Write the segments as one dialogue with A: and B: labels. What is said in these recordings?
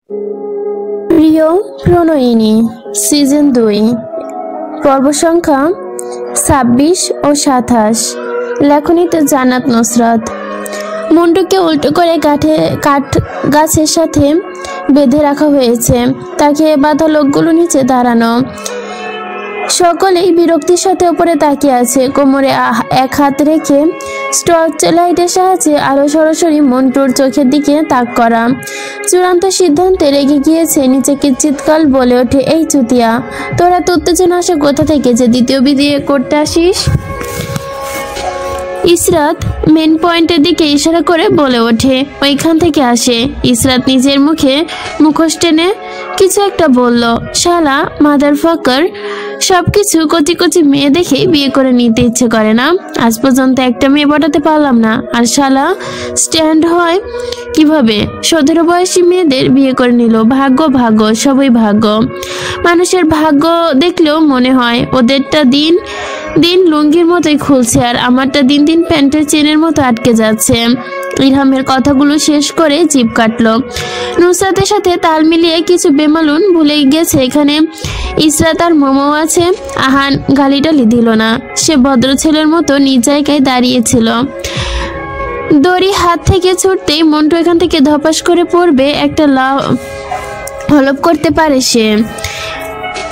A: প্রিয় প্রণয়িনী সিজন 2 পর্ব সংখ্যা 26 ও 27। লেখনীতে জান্নাত নুসরাত। মুন্ডুকে উল্টো করে কাঠ গাছের সাথে বেঁধে রাখা হয়েছে। তাকে বাঁধা লোকগুলো নিচে দাঁড়ানো। সকলেই বিরক্তির সাথে উপরে তাকিয়ে আছে। কোমরে এক হাত রেখে টর্চ লাইটের সাহায্যে আলো সরাসরি মন্টুর চোখের দিকে তাক করা। চূড়ান্ত সিদ্ধান্তে রেগে গিয়েছে। নিচেকে চিৎকার বলে ওঠে, এই চুতিয়া, তোরা তো উত্তেজনা আসে কোথা থেকে যে দ্বিতীয় বিয়ে করতে আসিস? ইসরাত মেন পয়েন্টের দিকে ইশারা করে বলে ওঠে, ওইখান থেকে আসে। ইসরাত নিজের মুখে মুখোশ টেনে কিছু একটা বলল। শালা মাদার ফাকার, সবকিছু কচি কচি মেয়ে দেখে বিয়ে করে নিতে ইচ্ছে করে না? আজ পর্যন্ত একটা মেয়ে পটাতে পারলাম না, আর শালা স্ট্যান্ড হয় কিভাবে? 17 বয়সী মেয়েদের বিয়ে করে নিল। ভাগ্য ভাগ্য, সবই ভাগ্য। মানুষের ভাগ্য দেখলেও মনে হয় ওদেরটা দিন দিন লুঙ্গির মতোই খুলছে, আর আমারটা দিন দিন প্যান্টের চেনের মতো আটকে যাচ্ছে। ইরহামের কথাগুলো শেষ করে জিভ কাটলো। নুসরাতের সাথে তাল মিলিয়ে কিছু বেমালুন ভুলে গেছে এখানে ইসরাত আর মোমো আছে। আহান গালিটালি দিল না। সে ভদ্র ছেলের মতো নিজ জায়গায় দাঁড়িয়েছিল। দড়ি হাত থেকে ছুটতেই মন্টু এখান থেকে ধপাস করে পড়বে, একটা হলপ করতে পারে সে।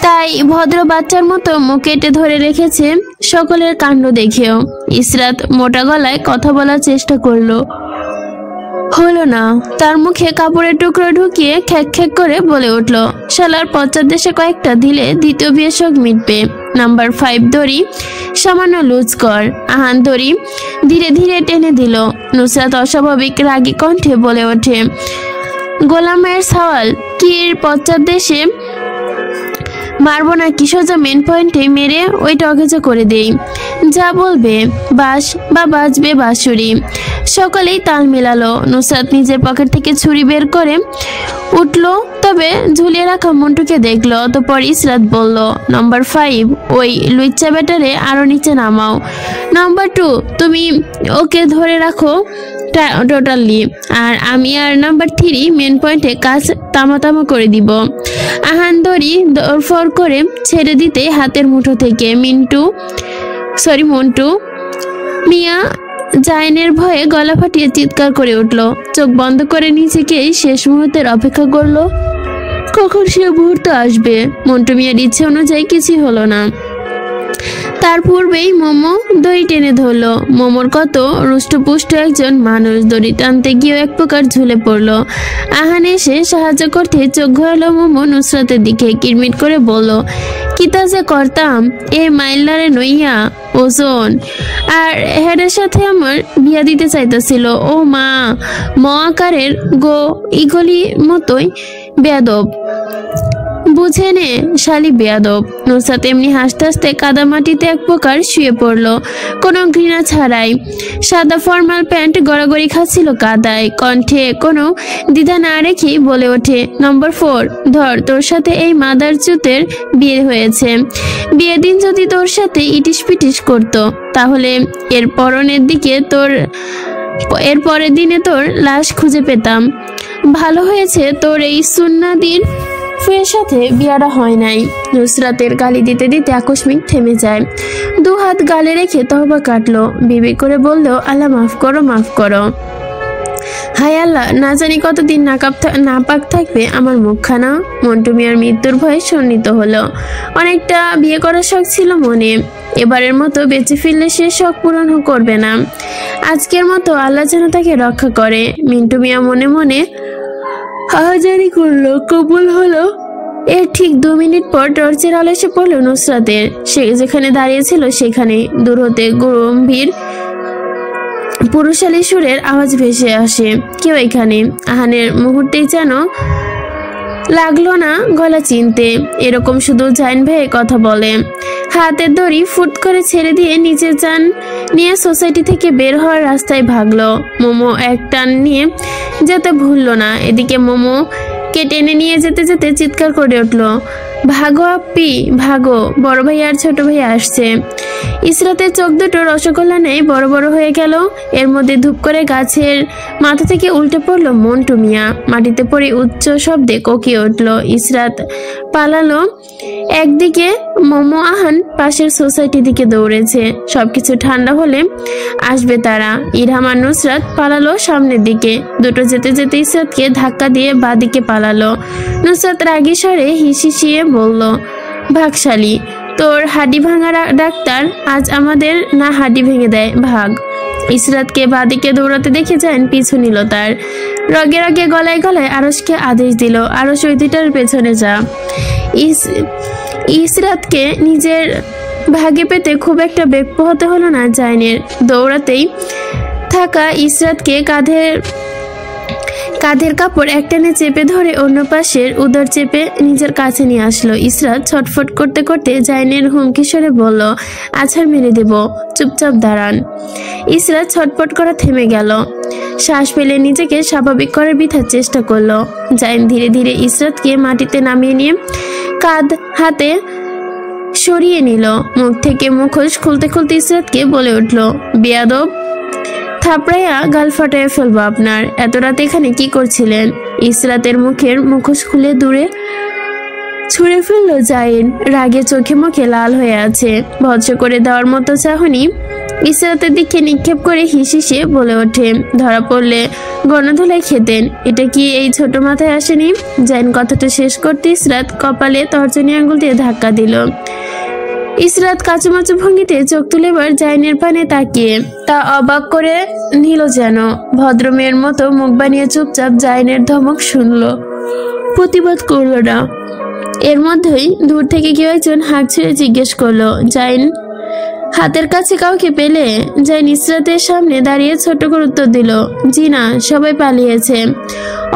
A: তাই ভদ্র বাচ্চার মতো মুখ কেটে ধরে রেখেছে সকলের কাণ্ড দেখেও। ইসরাত মোটা গলায় কথা বলার চেষ্টা করলো, হলো না। তার মুখে কাপড়ের টুকরো ঢুকিয়ে খ্যাক খ্যাক করে বলে উঠল, শালার পশ্চাৎ দেশে কয়েকটা দিলে দ্বিতীয় বিয়ের শখ মিটবে। নাম্বার 5 দড়ি সামান্য লুজ কর। আহান দড়ি ধীরে ধীরে টেনে দিল। নুসরাত অস্বাভাবিক রাগী কণ্ঠে বলে ওঠে, গোলামের সওয়াল কি পশ্চাৎ দেশে মারবো না কি সোজা মেন পয়েন্টে মেরে ওইটা অকেজো করে দেই? যা বলবে। বাস বা বাজবে বাঁশুরি। সকলেই তাল মেলালো। নুসরাত নিজের পকেট থেকে ছুরি বের করে উঠলো, তবে ঝুলিয়ে রাখা মন্টুকে দেখলো। অতঃপর ইসরাত বলল, নাম্বার 5 ওই লুচ্চা ব্যাটারে আরো নিচে নামাও। নাম্বার 2 তুমি ওকে ধরে রাখো টোটালি, আর আমি আর নাম্বার 3 মেন পয়েন্টে কাজ তামা করে দিব। আহান দড়ি দরফর করে ছেড়ে দিতে হাতের মুঠো থেকে মন্টু মিয়া জাইনের ভয়ে গলা ফাটিয়ে চিৎকার করে উঠল। চোখ বন্ধ করে নিজেকেই শেষ মুহূর্তের অপেক্ষা করলো, কখন সে মুহূর্ত আসবে। মন্টু মিয়ার ইচ্ছে অনুযায়ী কিছুই হলো না। তার পূর্বেই মোমো দড়ি টেনে ধরলো। মোমোর কত রুষ্টপুষ্ট একজন মানুষ, দড়ি টানতে গিয়েও এক প্রকার ঝুলে পড়লো। আহান এসে সাহায্য করতে চোখ ঘোরালো মোমো নুসরাতের দিকে। কিরমিট করে বলল, কিতা যে করতাম এ মাইল্লারে নইয়া ওজন, আর হেডের সাথে আমার বিয়া দিতে চাইতেছিল। ও মা, ম আকারের গো ইগলি মতোই বেয়াদব, বুঝে নে শালি বেয়াদব। নুসরাত এমনি হাসতে হাসতে কাদা মাটিতে এক প্রকার শুয়ে পড়লো, কোনো ঘৃণা ছাড়াই। সাদা ফর্মাল প্যান্ট গড়াগড়ি খাচ্ছিল কাদায়। কণ্ঠে কোনো দ্বিধা না রেখেই বলে ওঠে, নম্বর 4 ধর, তোর সাথে এই মাদার চুতের বিয়ে হয়েছে। বিয়ের দিন যদি তোর সাথে ইটিস পিটিস করতো, তাহলে এর পরের দিনে তোর লাশ খুঁজে পেতাম। ভালো হয়েছে তোর এই সুন্নাদির ফুয়ের সাথে বিয়াটা হয় নাই। নুসরাতের গালি দিতে দিতে আকস্মিক থেমে যায়। 2 হাত গালে রেখে তহবা কাটলো। বিবে করে বলল, আল্লাহ মাফ করো, মাফ করো। হায় আল্লাহ, না জানি কতদিন নাপাক থাকবে আমার মুখখানা। মন্টু মিয়ার মৃত্যুর ভয়ে সন্নিত হলো। অনেকটা বিয়ে করার শখ ছিল মনে। এবারের মতো বেঁচে ফিরলে সে শখ পূরণ করবে না। আজকের মতো আল্লাহ যেন তাকে রক্ষা করে। মিন্টু মিয়া মনে মনে হাহাজারি করলো। কবুল হলো। এর ঠিক 2 মিনিট পর টর্চের আলো এসে পড়লো নুসরাতের। সে যেখানে দাঁড়িয়েছিল সেখানে দূর হতে গম্ভীর পুরুষালী সুরের আওয়াজ ভেসে আসে, কেউ এখানে? আহানের মুহূর্তেই যেন লাগলো না গলা চিনতে। এরকম শুধু জাইন ভাই কথা বলে। হাতের দড়ি ফুট করে ছেড়ে দিয়ে নিচে যান নিয়ে সোসাইটি থেকে বের হওয়ার রাস্তায় ভাগলো। মোমো এক টান নিয়ে যেতে ভুললো না। এদিকে মোমো কে টেনে নিয়ে যেতে যেতে চিৎকার করে উঠলো, ভাগো আপ্পি ভাগো, বড় ভাই আর ছোট ভাই আসছে। ইসরাতের চোখ দুটো রসগোল্লা নেই বড় বড় হয়ে গেল। এর মধ্যে ধূপ করে গাছের মাথা থেকে উল্টে পড়লো মন্টু মিয়া। মাটিতে পড়ে উচ্চ শব্দে কোকিয়ে উঠল। ইসরাত পালালো একদিকে, মোমো আহান পাশের সোসাইটি দিকে দৌড়েছে। সবকিছু ঠান্ডা হলে আসবে তারা। ইরহাম আর নুসরাত পালালো সামনের দিকে। দুটো যেতে যেতে ইসরাতকে ধাক্কা দিয়ে বাদিকে পালালো। নুসরাত রাগী স্বরে হিসিয়ে বলল, ভাগশালী, তোর হাড্ডি ভাঙা ডাক্তার আজ আমাদের না হাড্ডি ভেঙে দেয়, ভাগ। ইসরাতকে বাদিকে দৌড়াতে দেখে যান পিছু নিল তার। রগে রগে গলায় গলায় আরশকে আদেশ দিল, আরশ ওই দুটার পেছনে যা। ইসরাতকে নিজের ভাগে পেতে খুব একটা বেগ পোহাতে হলো না জাইনের। দৌড়াতেই থাকা ইসরাতকে কাঁধের কাপড় একটানে চেপে ধরে অন্য পাশের উদর চেপে নিজের কাছে নিয়ে আসলো। ইসরাত ছটফট করতে করতে জাইনের হুমকি স্বরে বলল, আছাড় মেরে দেব, চুপচাপ দাঁড়ান। ইসরাত ছটফট করা থেমে গেল। শ্বাস ফেলে নিজেকে স্বাভাবিক করার বৃথার চেষ্টা করলো। জাইন ধীরে ধীরে ইসরাতকে মাটিতে নামিয়ে নিয়ে কাঁধ হাতে সরিয়ে নিল। মুখ থেকে মুখোশ খুলতে খুলতে ইসরাতকে বলে উঠল, বেয়াদব, থাপড়াইয়া গাল ফাটাইয়া ফেলবো আপনার। এত রাতে এখানে কি করছিলেন? ইসরাতের মুখের মুখোশ খুলে দূরে ছুঁড়ে ফেললো জাইন। রাগে চোখে মুখে লাল হয়ে আছে। ভৎস করে দেওয়ার মতো চাহনি ইসরাতের দিকে নিক্ষেপ করে হিসিয়ে বলে ওঠে, ধরা পড়লে গণধোলাই খেতেন, এটা কি এই ছোট মাথায় আসেনি? জাইন কথাটা শেষ করতে ইসরাত কপালে তর্জনী আঙ্গুল দিয়ে ধাক্কা দিল। ইসরাত কাচুমাচু ভঙ্গিতে চোখ তুলে এবার জাইনের পানে তাকিয়ে তা অবাক করে নিল যেন। ভদ্রমেয়ের মতো মুখ বানিয়ে চুপচাপ জাইনের ধমক শুনল, প্রতিবাদ করল না। এর মধ্যেই দূর থেকে কেউ একজন হাঁক ছেড়ে জিজ্ঞেস করলো, জাইন হাতের কাছে কাউকে পেলে? জাইন ইসরাতের সামনে দাঁড়িয়ে ছোট করে উত্তর দিল, জি না, সবাই পালিয়েছে।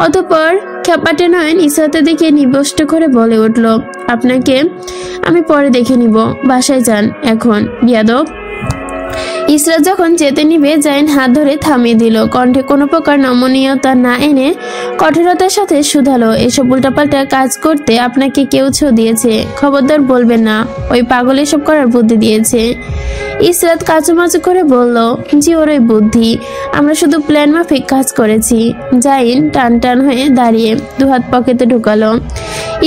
A: অতঃপর খ্যাপাটে নয়ন ইসরাতের দিকে নিবষ্ট করে বলে উঠল, আপনাকে আমি পরে দেখে নিব, বাসায় যান এখন, বিয়াদব। ইসরাত যখন যেতে নিবে জাইন হাত ধরে থামিয়ে দিল। কণ্ঠে কোনো প্রকার নমনীয়তা না এনে কঠোরতার সাথে শুধালো, এসব উল্টাপাল্টা কাজ করতে আপনাকে কেউ ছো দিয়েছে? খবরদার বলবেন না ওই পাগল এসব করার বুদ্ধি দিয়েছে। ইসরাত কাচুমাচু করে বলল, জি, ওর ওই বুদ্ধি, আমরা শুধু প্ল্যান মাফিক কাজ করেছি। জাইন টান টান হয়ে দাঁড়িয়ে দুহাত পকেটে ঢুকালো।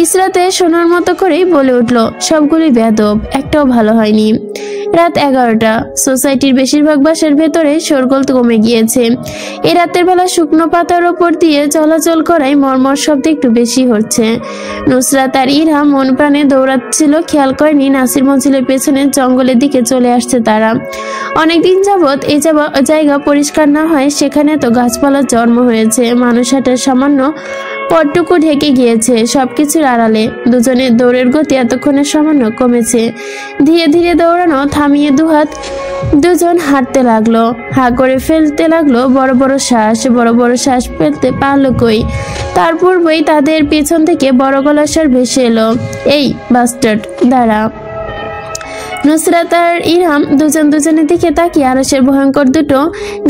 A: ইসরাতে শোনার মতো করেই বলে উঠল, সবগুলোই বেয়াদব, একটাও ভালো হয়নি। রাত 11টা। সোসাইটির বেশিরভাগ বাসার ভেতরে শোরগোল কমে গিয়েছে। এই রাতের বেলা শুকনো পাতার ওপর দিয়ে চলাচল করায় মর্মর শব্দ একটু বেশি হচ্ছে। নুসরাত আর ইরহাম মন প্রাণে দৌড়াচ্ছিল, খেয়াল করেনি নাসির মঞ্জিলের পেছনে জঙ্গলের দিকে চলে আসছে তারা। অনেকদিন যাবৎ এই জায়গা পরিষ্কার না হয় সেখানে তো গাছপালার জন্ম হয়েছে। মানুষ হাঁটার সামান্য পটটুকু ঢেকে গিয়েছে সবকিছুর আড়ালে। দুজনের দৌড়ের গতি এতক্ষণে সামান্য কমেছে। ধীরে ধীরে দৌড়ানো থামিয়ে দুজন হাঁটতে লাগলো। হা করে ফেলতে লাগলো বড় বড় শ্বাস ফেলতে পারলো কই। তার পূর্বেই তাদের পেছন থেকে বড় গলার স্বর ভেসে এলো, এই বাস্টার্ড, দাঁড়া। নুসরাত আর ইরহাম দুজনের দিকে তাকিয়ে আরশের ভয়ঙ্কর দুটো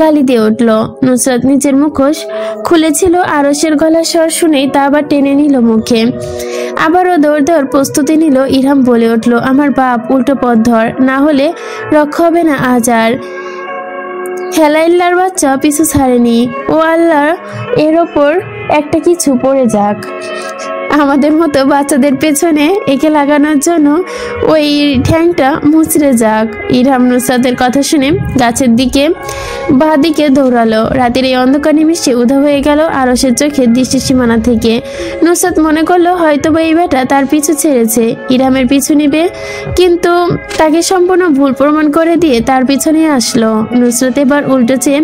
A: গালি দিয়ে উঠল। নুসরাত নিজের মুখোশ খুলেছিল, আরশের গলার স্বর শুনেই তা আবার টেনে নিল মুখে। আবারও দৌড় দেওয়ার প্রস্তুতি নিল। ইরহাম বলে উঠল, আমার বাপ, উল্টো পথ ধর, না হলে রক্ষা হবে না আজ আর। হেলাইল্লার বাচ্চা পিছু ছাড়েনি, ও আল্লাহ, এর ওপর একটা কিছু পড়ে যাক। আমাদের মতো বাচ্চাদের পেছনে একে লাগানোর জন্য ওই ঠ্যাংটা মুচড়ে যাক। ইরহাম নুসরাতের কথা শুনে গাছের দিকে বাঁ দিকে দৌড়ালো। রাতের এই অন্ধকার নিমিষে উধাও হয়ে গেল আরশের চোখের দৃষ্টি সীমানা থেকে। নুসরাত মনে করলো হয়তো বা এই বেটা তার পিছু ছেড়েছে, ইরহামের পিছু নিবে, কিন্তু তাকে সম্পূর্ণ ভুল প্রমাণ করে দিয়ে তার পিছনে আসলো। নুসরাত এবার উল্টো চেয়ে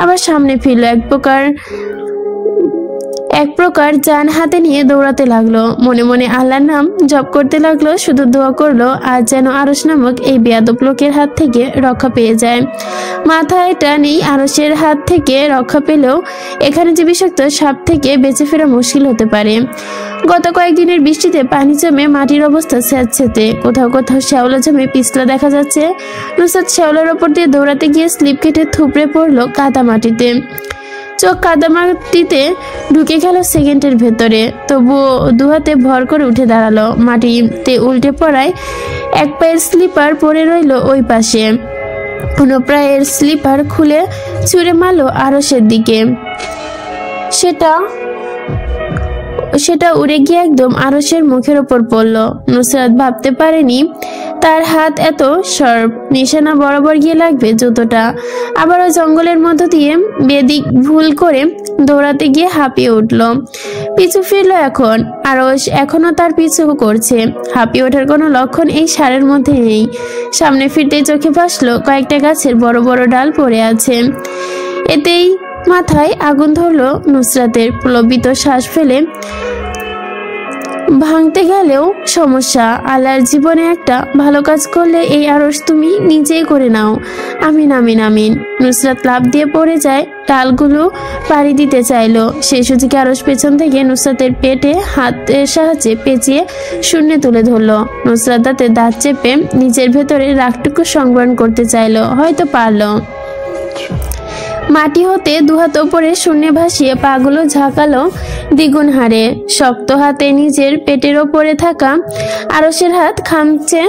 A: আবার সামনে ফিরল। এক প্রকার জান হাতে নিয়ে দৌড়াতে লাগলো। মনে মনে আল্লাহর নাম জপ করতে লাগলো। শুধু দোয়া করলো আজ যেন আরশ নামক এই বেয়াদব লোকের হাত থেকে রক্ষা পেয়ে যায়। মাথায় এটা নেই, আরশের হাত থেকে রক্ষা পেলেও এখানে যে বিষাক্ত সাপ থেকে বেঁচে ফেরা মুশকিল হতে পারে। গত কয়েকদিনের বৃষ্টিতে পানি জমে মাটির অবস্থা স্যাঁতসেঁতে। কোথাও কোথাও শ্যাওলা জমে পিছলা দেখা যাচ্ছে। নুসরাত শ্যাওলার ওপর দিয়ে দৌড়াতে গিয়ে স্লিপ কেটে থুবড়ে পড়লো কাদা মাটিতে। চোখ কাদামাটিতে ঢুকে গেল সেকেন্ডের ভেতরে। তবুও দুহাতে ভর করে উঠে দাঁড়ালো। মাটিতে উল্টে পড়ায় এক পায়ের স্লিপার পরে রইল ওই পাশে। অনুপ্রায়ের স্লিপার খুলে ছুঁড়ে মারল আরশের দিকে। সেটা উড়ে গিয়ে একদম আরশের মুখের ওপর পড়ল। নুসরাত ভাবতে পারেনি তার হাত এত শার্প, নিশানা বরাবর গিয়ে লাগবে জুতোটা। আবারও জঙ্গলের মধ্য দিয়ে বেদিক ভুল করে দৌড়াতে গিয়ে হাঁপিয়ে উঠল। পিছু ফিরল এখন। আরশ এখনো তার পিছু করছে। হাঁপিয়ে ওঠার কোনো লক্ষণ এই সারের মধ্যে নেই। সামনে ফিরতেই চোখে ভাসলো কয়েকটা গাছের বড় বড় ডাল পড়ে আছে। এতেই মাথায় আগুন ধরল নুসরাতের। প্রলোভিত শ্বাস ফেলে ভাঙতে গেলেও সমস্যা। আল্লাহর জীবনে একটা ভালো কাজ করলে এই আরশ তুমি নিজেই করে নাও। আমিন আমিন আমিন। নুসরাত লাফ দিয়ে পড়ে যায়। ডালগুলো পাড়ি দিতে চাইলো। সেই সুযোগে আরশ পেছন থেকে নুসরাতের পেটে হাতের সাহায্যে পেঁচিয়ে শূন্যে তুলে ধরলো। নুসরাত দাঁত চেপে নিজের ভেতরে রাগটুকু সংবরণ করতে চাইলো, হয়তো পারলো। মাটি হতে দুহাত ওপরে শূন্যে ভাসিয়ে পাগুলো ঝাঁকালো দ্বিগুণ হারে। শক্ত হাতে নিজের পেটের ওপরে থাকা আরশের হাত খামচে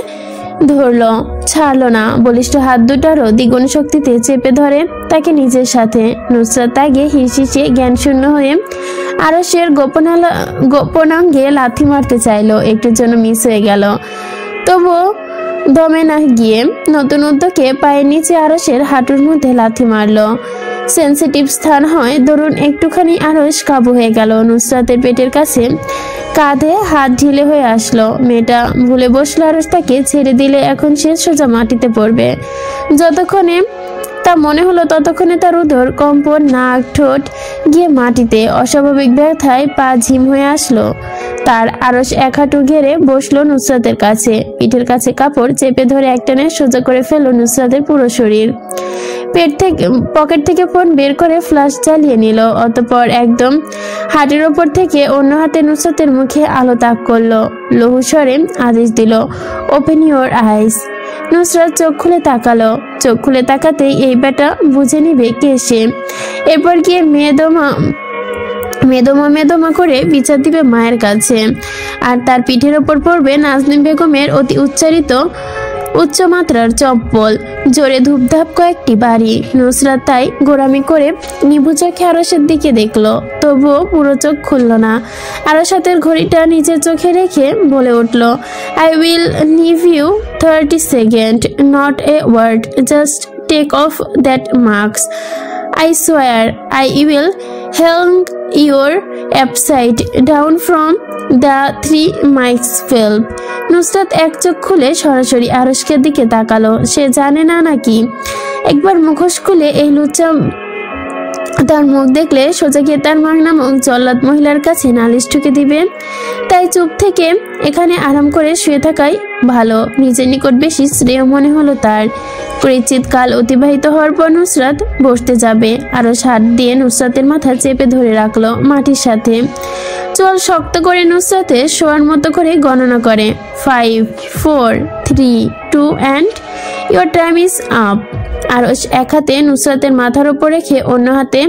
A: ধরলো, ছাড়লো না। বলিষ্ঠ হাত দুটারও দ্বিগুণ শক্তিতে চেপে ধরে তাকে নিজের সাথে। নুসরাত আগে হিসিয়ে জ্ঞান শূন্য হয়ে আরশের গোপনাঙ্গে লাথি মারতে চাইলো। একটুর জন্য মিস হয়ে গেল। তবুও দমে না গিয়ে নতুন উদ্যোগে পায়ের নিচে আরশের হাঁটুর মধ্যে লাথি মারলো। সেন্সিটিভ স্থান হয় ধরুন একটুখানি আরশ কাবু হয়ে গেল। নুসরাতের পেটের কাছে কাঁধে হাত ঢিলে হয়ে আসলো। মেয়েটা ভুলে বসলো আরশ তাকে ছেড়ে দিলে এখন সে সোজা মাটিতে পড়বে। যতক্ষণে তা মনে হলো ততক্ষণে তার উদর কম্পন, নাক ঠোঁট গিয়ে মাটিতে। অস্বাভাবিক ব্যথায় পা ঝিম হয়ে আসলো তার। আরশ এক হাঁটু ঘেরে বসলো নুসরাতের কাছে। পিঠের কাছে কাপড় চেপে ধরে একটানে সোজা করে ফেললো নুসরাতের পুরো শরীর। পকেট থেকে ফোন বের করে ফ্ল্যাশ জ্বালিয়ে নিল। অতঃপর একদম হাতের ওপর থেকে অন্য হাতে নুসরাতের মুখে আলো তাক করলো। লঘু স্বরে আদেশ দিল, ওপেন ইউর আইস। নুসরাত চোখ খুলে তাকালো। চোখ খুলে তাকাতেই এই বেটা বুঝে নিবে কে সে। এরপর গিয়ে মেদমা করে বিচার দিবে মায়ের কাছে। আর তার পিঠের ওপর পড়বে নাজনীন বেগমের অতি উচ্চমাত্রার চপ্পল। জোরে ধূপধাপ কয়েকটি বাড়ি। নুসরাত তাই গোড়ামি করে নিভু চোখে আরশের দিকে দেখলো। তবুও পুরো চোখ খুলল না। আরশ হাতের ঘড়িটা নিজের চোখে রেখে বলে উঠল, I will leave you 30 seconds, not a word, just take off that mask. I swear I will hang your upside down from the 3 miles field. Nusrat এক চোখ খুলে সরাসরি আরশকে দিকে তাকালো। সে জানে না নাকি একবার মুখোশ খুলে এই লুচ্চা তার মুখ দেখলে সোজা গিয়ে তার মা নামক জল্লাদ মহিলার কাছে নালিশ ঠুকে দিবে। তাই চুপ থেকে এখানে আরাম করে শুয়ে থাকাই ভালো। নিজের নিকট বেশি শ্রেয় মনে হলো তার। পরিচিত কাল অতিবাহিত হওয়ার পর নুসরাত বসতে যাবে। আরো হাত দিয়ে নুসরাতের মাথা চেপে ধরে রাখলো মাটির সাথে। চোয়াল শক্ত করে নুসরাতে শোয়ার মতো করে গণনা করে, 5, 4, 3, 2 and your time is up. আরশ এক হাতে নুসরাতের মাথার উপর রেখে অন্য হাতে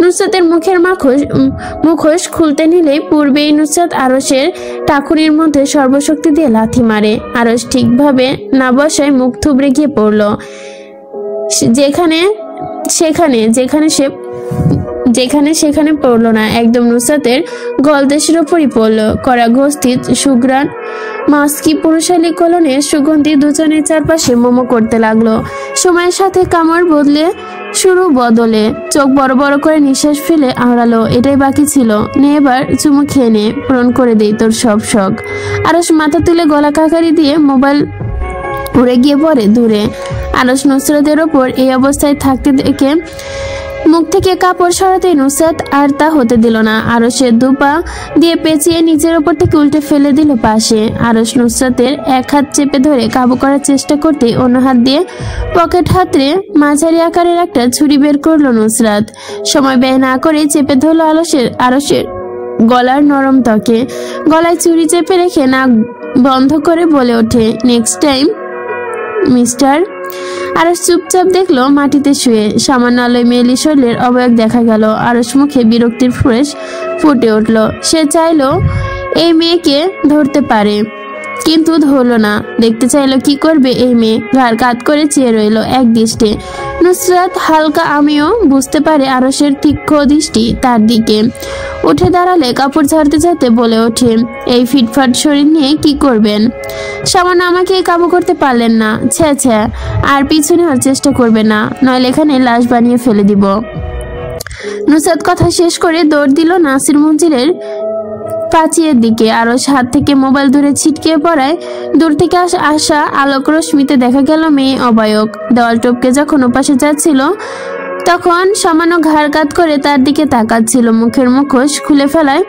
A: নুসরাতের মুখোশ খুলতে নিলেই পূর্বেই নুসরাত আরশের টাকুনির মধ্যে সর্বশক্তি দিয়ে লাথি মারে। আরশ ঠিকভাবে না বসায় মুখ থুবড়ে গিয়ে পড়ল যেখানে পড়লো না, একদম নুসরাতের গলদেশের ওপরই পড়লো। কড়া ঘস্তিত সুগ্রাণ মাস্কি পুরুষালী কলনের সুগন্ধি দুজনের চারপাশে মোমো করতে লাগলো। সময়ের সাথে কামড় বদলে চোখ বড় বড় করে নিঃশ্বাস ফেলে আওড়ালো, এটাই বাকি ছিল, নে এবার চুমু খেয়ে নে, পূরণ করে দেই তোর সব শখ। আরশ মাথা তুলে গলা কাকারি দিয়ে মোবাইল উড়ে গিয়ে পড়ে দূরে। আরশ নুসরাতের ওপর এই অবস্থায় থাকতে দেখে মুখ থেকে কাপড় সরাতে নুসরাত আর তা হতে দিল না। আরশের দুপা দিয়ে পেঁচিয়ে নিজের ওপর থেকে উল্টে ফেলে দিল পাশে। আরশ নুসরাতের এক হাত চেপে ধরে কাবু করার চেষ্টা করতে অন্য হাত দিয়ে পকেট হাতড়ে মাঝারি আকারের একটা ছুরি বের করলো নুসরাত। সময় ব্যয় না করে চেপে ধরলো আরশের গলার নরম ত্বকে। গলায় ছুরি চেপে রেখে নাক বন্ধ করে বলে ওঠে, নেক্সট টাইম মিস্টার আরস চুপচাপ দেখলো মাটিতে শুয়ে সামান্য আলোয় মেয়েলি শরীরের অবয়ব দেখা গেল। আরস মুখে বিরক্তির ফুরেশ ফুটে উঠল। সে চাইলো এই মেয়েকে ধরতে পারে, কিন্তু ধরল না। দেখতে চাইলো কি করবে এই মেয়ে। ঘাড় কাত করে চেয়ে রইল এক দৃষ্টে। নুসরাত হালকা আমিও বুঝতে পারে আরসের তীক্ষ্ণ দৃষ্টি তার দিকে। উঠে দাঁড়ালে কাপড় ঝাড়তে ঝাড়তে বলে ওঠে, এই ফিটফাট শরীর নিয়ে কি করবেন? সামান্য আমাকে কাবু করতে পারলেন না? ছ্যা ছ্যা, আর পিছু নেওয়ার চেষ্টা করবে না, নইলে এখানে লাশ বানিয়ে ফেলে দিব। নুসরাত কথা শেষ করে দৌড় দিল নাসির মঞ্জিলের প্রাচীরের দিকে। আরস হাত থেকে মোবাইল ধরে ছিটকে পড়ায় দূর থেকে আসা আলোক রশ্মিতে দেখা গেল মেয়ে অবায়ক। দেওয়াল টপকে যখন ওপাশে যাচ্ছিল তখন সামান্য ঘাড় কাত করে তার দিকে তাকাচ্ছিল। মুখের মুখোশ খুলে ফেলায়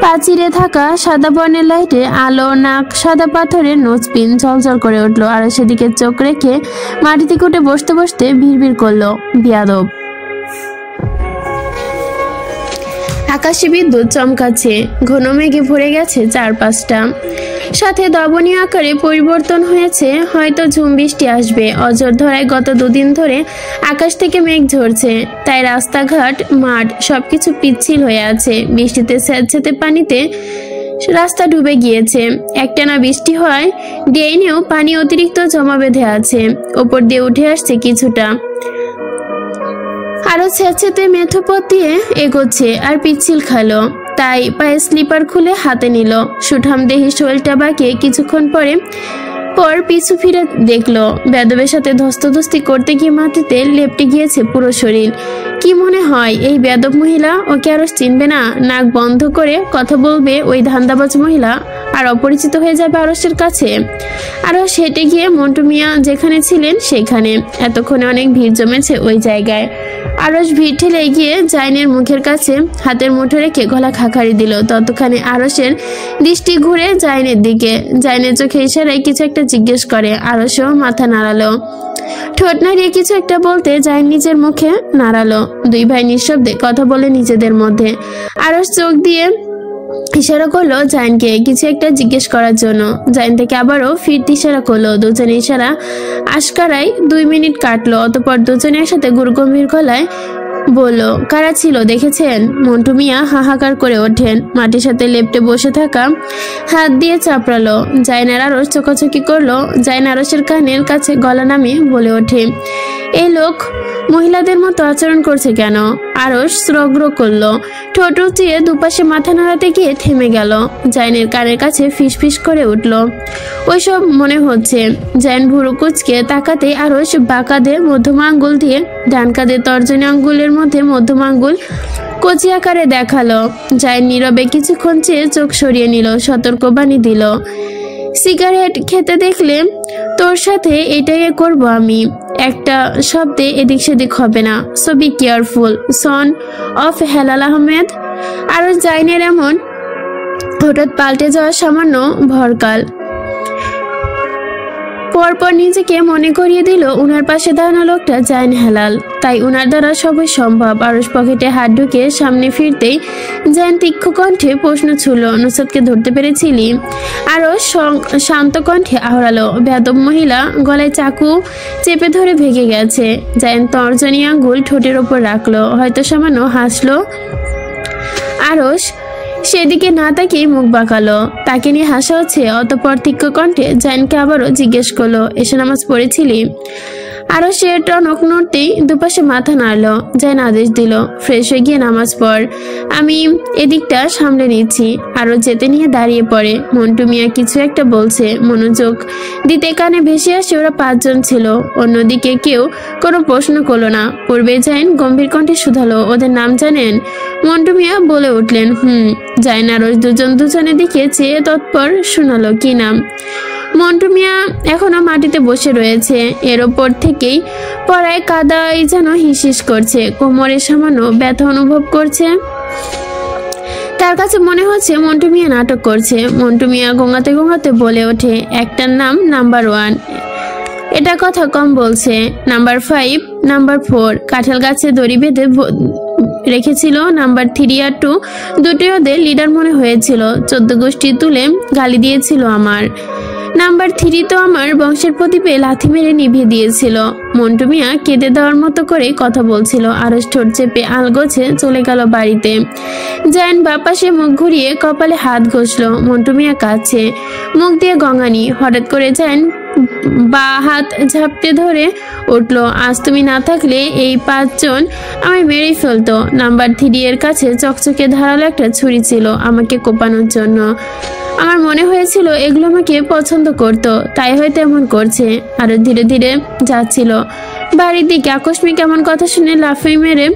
A: প্রাচীরে থাকা সাদা বর্ণের লাইটে আলো, নাক সাদা পাথরের নোজপিন ঝলঝল করে উঠল। আর সেদিকে চোখ রেখে মাটিতে উঠে বসতে বসতে ভিড় করলো, বিয়াদব। আকাশে বিদ্যুৎ চমকাচ্ছে, ঘন মেঘে ভরে গেছে চারপাশটা, সাথে দবনীয় আকারে পরিবর্তন হয়েছে। হয়তো ঝুম বৃষ্টি আসবে। অঝোর ধরায় গত দুদিন ধরে আকাশ থেকে মেঘ ঝরছে, তাই রাস্তাঘাট, মাঠ সবকিছু পিচ্ছিল হয়ে আছে। বৃষ্টিতে স্যাঁতস্যাঁতে পানিতে রাস্তা ডুবে গিয়েছে। একটানা বৃষ্টি হয় ড্রেনেও পানি অতিরিক্ত জমা বেঁধে আছে, ওপর দিয়ে উঠে আসছে কিছুটা। আরো স্যাঁতস্যাঁতে মেঠোপথ দিয়ে এগোচ্ছে আর পিচ্ছিল খালো, তাই পায়ে স্লিপার খুলে হাতে নিল। সুঠাম দেহি শরীরটা বাঁকিয়ে কিছুক্ষণ পর পিছু ফিরে দেখলো বেদবের সাথে ধস্তাধস্তি করতে গিয়ে মাটিতে লেপটে গিয়েছে পুরো শরীর। কি মনে হয় এই বেদব মহিলা ওকে আরো চিনবে না? নাক বন্ধ করে কথা বলবে ওই ধান্দাবাজ মহিলা আর অপরিচিত হয়ে যাবে আরসের কাছে। আরো হেঁটে গিয়ে মন্টু মিয়া যেখানে ছিলেন সেখানে। এতক্ষণে অনেক ভিড় জমেছে ওই জায়গায়। আরস ভিড় ঠেলে গিয়ে জাইনের মুখের কাছে হাতের মুঠো রেখে গলা খাকারি দিল। ততক্ষণে আরসের দৃষ্টি ঘুরে জাইনের দিকে। জাইনের চোখে ইশারায় কিছু একটা জিজ্ঞেস করে। আরসও মাথা নাড়ালো। ঠোঁট নাড়িয়ে কিছু একটা বলতে জাইন নিজের মুখে নাড়ালো। দুই ভাই নিঃশব্দে কথা বলে নিজেদের মধ্যে। আরস চোখ দিয়ে ইশারা করলো জাইনকে কিছু একটা জিজ্ঞেস করার জন্য। জাইন থেকে আবারও ফিরতে ইশারা করলো। দুজনে ইশারা আশকারায় 2 মিনিট কাটলো। অতঃপর দুজনে একসাথে গুরুগম্ভীর গলায় বলল, কারা ছিল দেখেছেন? মন্টু মিয়া হাহাকার করে ওঠেন। মাটির সাথে লেপটে বসে থাকা হাত দিয়ে চাপড়ালো। জাইন আরস চোখাচোখি করলো। জাইন আরসের কানের কাছে গলা নামিয়ে বলে ওঠে, এই লোক মহিলাদের মতো আচরণ করছে কেন? আরস শ্রগ্র করলো। ঠোঁট উঁচিয়ে দুপাশে মাথা নাড়াতে গিয়ে থেমে গেল। জাইনের কানের কাছে ফিসফিস করে উঠল, ওইসব মনে হচ্ছে। জাইন ভুরু কুচকে তাকাতে আরস বাঁকাদে মধ্যমা আঙ্গুল দিয়ে ডান কাঁধের তর্জনী আঙ্গুলের মধ্যে মধ্যমা আঙ্গুল কচি আকারে দেখালো। জাইন নীরবে কিছুক্ষণ চেয়ে চোখ সরিয়ে নিল, সতর্কবাণী দিল, সিগারেট খেতে দেখলে তোর সাথে এটাই করব আমি। একটা শব্দে এদিক সেদিক হবে না। So be careful son of Helal Ahmed. আরো জাইনের এমন হঠাৎ পাল্টে যাওয়া সামান্য ভরকাল পরপর নিজেকে মনে করিয়ে দিল উনার পাশে দাঁড়ানো লোকটা জাইন হেলাল। তাই উনার দ্বারা সবই সম্ভব। আরস পকেটে হাত ঢুকে সামনে ফিরতেই জাইন তীক্ষ্ণ কণ্ঠে প্রশ্ন ছুড়ল, নুসরাতকে ধরতে পেরেছিলি? আরস শান্ত কণ্ঠে আওড়ালো, বেয়াদব মহিলা গলায় চাকু চেপে ধরে ভেঙে গেছে। জাইন তর্জনী আঙ্গুল ঠোঁটের ওপর রাখলো, হয়তো সামান্য হাসলো। আরস সেদিকে না তাকিয়ে মুখ বাঁকালো। তাকে নিয়ে হাসা হচ্ছে। অতঃপর তীক্ষ্ণ কণ্ঠে জাইনকে আবারও জিজ্ঞেস করলো, এসে নামাজ পড়েছিলি? আরো সে টনক নড়তেই দুপাশে মাথা নাড়লো। জাইন আদেশ দিল, ফ্রেশ হয়ে গিয়ে নামাজ পড়, আমি এদিকটা সামলে নিচ্ছি। আরো যেতে নিয়ে দাঁড়িয়ে পড়ে। মন্টু মিয়া কিছু একটা বলছে। মনোযোগ দিতে কানে ভেসে আসে ওরা 5 জন ছিল। অন্যদিকে কেউ কোনো প্রশ্ন করলো না। পূর্বে জাইন গম্ভীর কণ্ঠে শুধালো, ওদের নাম জানেন? মন্টু মিয়া বলে উঠলেন, জাইন আরো দুজনের দিকে চেয়ে তৎপর শোনালো, কি নাম? মন্টু মিয়া এখনো মাটিতে বসে রয়েছে। এর ওপর থেকেই পড়ায় কাদাই যেন হিসিস করছে। কোমরে সামান্য ব্যথা অনুভব করছে। তার কাছে মনে হচ্ছে মন্টু মিয়া নাটক করছে। মন্টু মিয়া গোঙাতে গোঙাতে বলে ওঠে, একটার নাম নাম্বার 1, এটা কথা কম বলছে। নাম্বার 5, নাম্বার 4 কাঁঠাল গাছে দড়ি বেঁধে রেখেছিল। নাম্বার 3 আর 2 দুটোই ওদের লিডার মনে হয়েছিল। 14 গোষ্ঠী তুলে গালি দিয়েছিল আমার। নাম্বার 3 তো আমার বংশের প্রদীপে লাথি মেরে নিভিয়ে দিয়েছিল। মন্টু মিয়া কেঁদে দেওয়ার মতো করে কথা বলছিল। আরস ঠোঁট চেপে আলগোছে চলে গেল বাড়িতে। জায়ান বাপাসে মুখ ঘুরিয়ে কপালে হাত ঘষল। মন্টু মিয়া কাঁদছে, মুখ দিয়ে গঙ্গানি। হঠাৎ করে জায়ান বা হাত ঝাপটে ধরে উঠল। আজ তুমি না থাকলে এই 5 জন আমায় মেরেই ফেলতো। নাম্বার 3 এর কাছে চকচকে ধারালো একটা ছুরি ছিল আমাকে কোপানোর জন্য। আমার মনে হয়েছিল এগুলো আমাকে পছন্দ করতো, তাই হয়তো এমন করছে। আরো ধীরে ধীরে যাচ্ছিল বাড়ির দিকে। আকস্মিক এমন কথা শুনে লাফিয়ে মেরে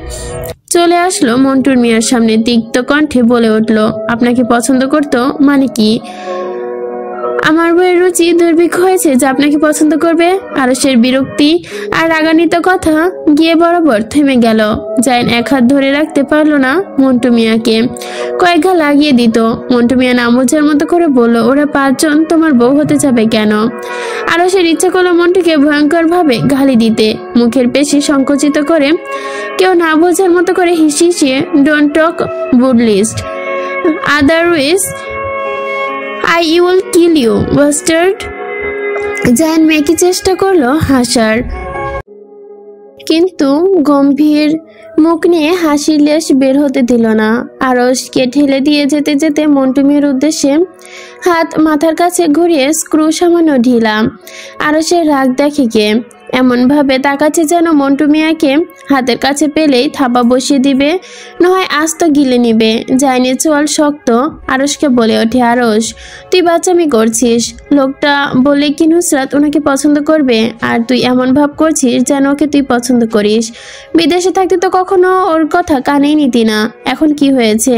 A: চলে আসলো মন্টুর মিয়ার সামনে। তিক্ত কণ্ঠে বলে উঠল, আপনাকে পছন্দ করতো মানে কি? আমার বইয়ের রুচি দুর্ভিক্ষ হয়েছে যে আপনাকে পছন্দ করবে? আরশের বিরক্তি আর রাগান্বিত কথা গিয়ে বরাবর থেমে গেল। জাইন এক হাত ধরে রাখতে পারলো না মন্টু মিয়াকে, কয়েক ঘা লাগিয়ে দিত। মন্টু মিয়া না বোঝার মতো করে বলল, ওরা 5 জন তোমার বউ হতে যাবে কেন? আরশের ইচ্ছা করলো মন্টুকে ভয়ঙ্কর ভাবে গালি দিতে, মুখের পেশি সংকুচিত করে কেউ না বোঝার মতো করে হিসিয়ে, don't talk bullshit, otherwise I will kill you, bastard. Zayan মেকি চেষ্টা করলো হাসার, কিন্তু গম্ভীর মুখ নিয়ে হাসির লেশ বের হতে দিল না। আরশকে ঠেলে দিয়ে যেতে যেতে মন্টু মিয়ার উদ্দেশ্যে হাত মাথার কাছে ঘুরিয়ে স্ক্রু সামান্য ঢিলা। আরশের রাগ দেখে কে, এমন ভাবে তাকাচ্ছে যেন মন্টু মিয়াকে হাতের কাছে পেলেই থাপা বসিয়ে দিবে, নয় আস্ত গিলে নিবে। জাইনের চোয়াল শক্ত। আরশকে বলে ওঠে, আরশ তুই বাচ্চামি করছিস। লোকটা বলে কি নুসরাত ওনাকে পছন্দ করবে? আর তুই এমন ভাব করছিস যেন ওকে তুই পছন্দ করিস। বিদেশে থাকতে তো কখনো ওর কথা কানেই নিতি না, এখন কি হয়েছে?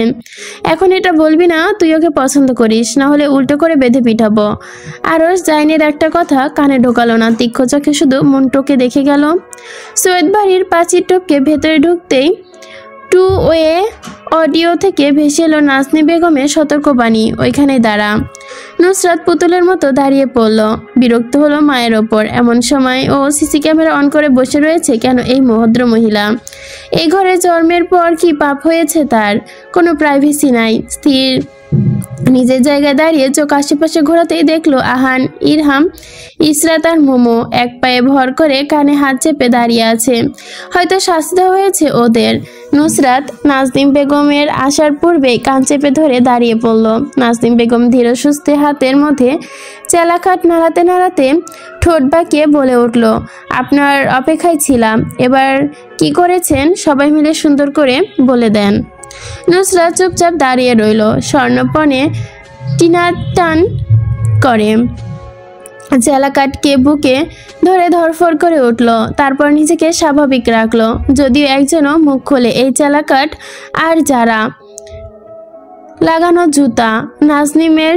A: এখন এটা বলবি না তুই ওকে পছন্দ করিস, না হলে উল্টো করে বেঁধে পিঠাবো। আরশ জাইনের একটা কথা কানে ঢোকালো না, তীক্ষ্ণ চোখে শুধু মন্টুকে দেখে গেল। সৈয়দ বাড়ির পাঁচির টপকে ভেতরে ঢুকতেই 2 ওয়ে অডিও থেকে ভেসে এলো নাজনী বেগমের সতর্কবাণী, ওইখানে দাঁড়া। নুসরাত পুতুলের মতো দাঁড়িয়ে পড়ল। বিরক্ত হলো মায়ের ওপর। এমন সময় ও সিসি ক্যামেরা অন করে বসে রয়েছে কেন এই ভদ্র মহিলা? এই ঘরে জন্মের পর কি পাপ হয়েছে তার? কোনো প্রাইভেসি নাই। স্থির নিজের জায়গায় দাঁড়িয়ে চোখ আশেপাশে ঘোরাতেই দেখলো আহান, ইরহাম, ইসরাত আর মোমো এক পায়ে ভর করে কানে হাত চেপে দাঁড়িয়ে আছে। হয়তো শাস্তি দেওয়া হয়েছে ওদের। নুসরাত নাজনীন বেগমের আসার পূর্বে কান চেপে ধরে দাঁড়িয়ে পড়ল। নাজনীন বেগম ধীর সুস্থে হাতের মধ্যে চেলাকাঠ নাড়াতে নাড়াতে ঠোঁট বাঁকিয়ে বলে উঠল, আপনার অপেক্ষায় ছিলাম। এবার কি করেছেন সবাই মিলে সুন্দর করে বলে দেন। নুসরাত চুপচাপ দাঁড়িয়ে রইল, স্বর্ণপণে টিনা টান করে চেলাকাঠকে বুকে ধরে ধরফর করে উঠল। তারপর নিজেকে স্বাভাবিক রাখলো। যদিও একজনও মুখ খোলে, এই চেলাকাঠ আর যারা লাগানো জুতা, নাজনিমের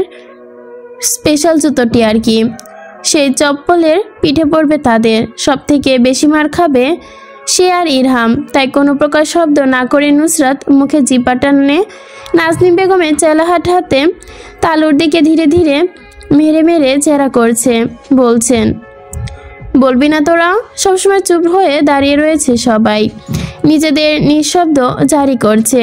A: স্পেশাল জুতোটি আর কি, সেই চপ্পলের পিঠে পড়বে তাদের। সব থেকে বেশি মার খাবে সে আর ইরহাম। তাই কোনো প্রকার শব্দ না করে নুসরাত মুখে জিপা টানে নাজনীন বেগমের চেলাহাট হাতে তালুর দিকে ধীরে ধীরে মেরে মেরে চেরা করছে। বলছেন, বলবি না তোরা? সবসময় চুপ হয়ে দাঁড়িয়ে রয়েছে সবাই, নিজেদের নিঃশব্দ জারি করছে।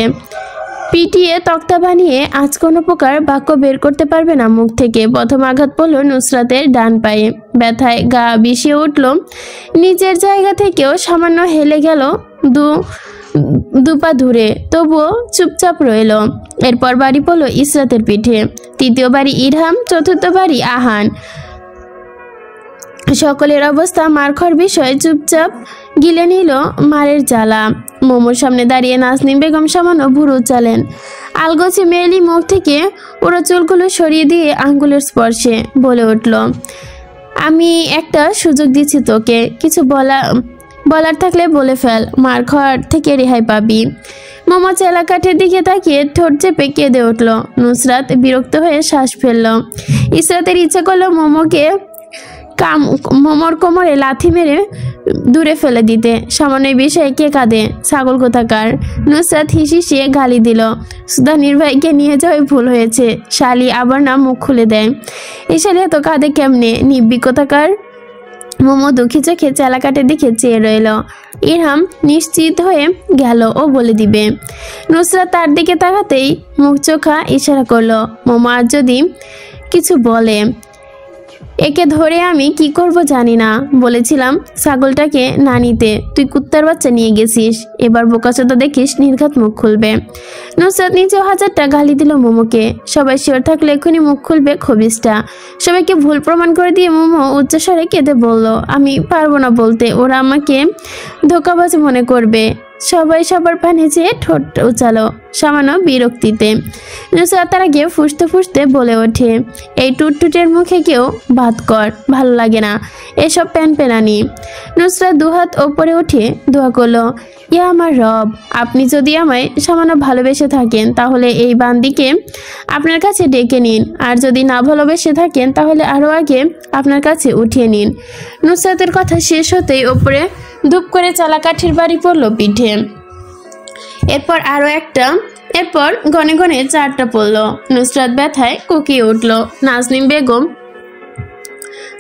A: পিটিয়ে তক্তা বানিয়ে আজ কোনো প্রকার বাক্য বের করতে পারবে না মুখ থেকে। প্রথম আঘাত পড়ল নুসরাতের ডান পায়ে। ব্যথায় গা বিষিয়ে উঠল। নিজের জায়গা থেকেও সামান্য হেলে গেল দুপা দূরে, তবুও চুপচাপ রইল। এরপর বাড়ি পড়ল ইসরাতের পিঠে। তৃতীয় বাড়ি ইরহাম, চতুর্থ বাড়ি আহান। সকলের অবস্থা মার খাওয়ার বিষয়ে চুপচাপ গিলে নিল মারের জ্বালা। মোমোর সামনে দাঁড়িয়ে নাজনীন বেগম সামান্য ভুরু চালেন। আলগোছে মেয়েলি মুখ থেকে পুরো চুলগুলো সরিয়ে দিয়ে আঙ্গুলের স্পর্শে বলে উঠল, আমি একটা সুযোগ দিচ্ছি তোকে, কিছু বলার থাকলে বলে ফেল, মার খাওয়ার থেকে রেহাই পাবি। মোমো চেলাকাঠের দিকে তাকিয়ে ঠোঁট চেপে কেঁদে উঠল। নুসরাত বিরক্ত হয়ে শ্বাস ফেলল। ইসরাতের ইচ্ছে করলো মোমোর কোমরে লাথি মেরে দূরে ফেলে দিতে। সামান্য বিষয়ে কে কাঁদে, ছাগল কোথাকার। নুসরাত হিসিয়ে গালি দিল, সুদানির ভাইকে নিয়ে যাওয়াই ভুল হয়েছে। শালি আবার না মুখ খুলে দেয়, এই শালি এত কাঁদে কেমনে, নিব্বি কোথাকার। মোমো দুঃখী চোখে চেলাকাঠের দিকে চেয়ে রইল। ইরহাম নিশ্চিত হয়ে গেল ও বলে দিবে। নুসরাত তার দিকে তাকাতেই মুখ চোখা ইশারা করলো। মোমো আর যদি কিছু বলে একে ধরে আমি কি করব জানি না। বলেছিলাম ছাগলটাকে না নিতে, তুই কুত্তার বাচ্চা নিয়ে গেছিস। এবার বোকাচোদা দেখিস নির্ঘাত মুখ খুলবে। নুসরাত নিজেও হাজারটা গালি দিল মোমোকে। সবাই শিওর থাকলে এক্ষুনি মুখ খুলবে খবিসটা। সবাইকে ভুল প্রমাণ করে দিয়ে মোমো উচ্চস্বরে কেঁদে বলল, আমি পারবো না বলতে, ওরা আমাকে ধোঁকাবাজ মনে করবে। সবাই সবার পানে চেয়ে ঠোঁট উচালো সামান্য বিরক্তিতে। নুসরাত তার আগে ফুসতে ফুসতে বলে ওঠে, এই টুটটুটের মুখে কেউ ভাত কর, ভালো লাগে না এসব প্যানপ্যানানি। নুসরাত দুহাত ওপরে উঠে দোয়া করলো, ইয়া আমার রব, আপনি যদি আমায় সামান্য ভালোবেসে থাকেন তাহলে এই বান্দিকে আপনার কাছে ডেকে নিন, আর যদি না ভালোবেসে থাকেন তাহলে আরও আগে আপনার কাছে উঠিয়ে নিন। নুসরাতের কথা শেষ হতেই ওপরে ধূপ করে চালা কাঠির বাড়ি পড়লো পিঠে। এরপর আরও একটা, এরপর ঘনে ঘনে চারটা পড়লো। নুসরাত ব্যথায় কুকিয়ে উঠল। নাজনীন বেগম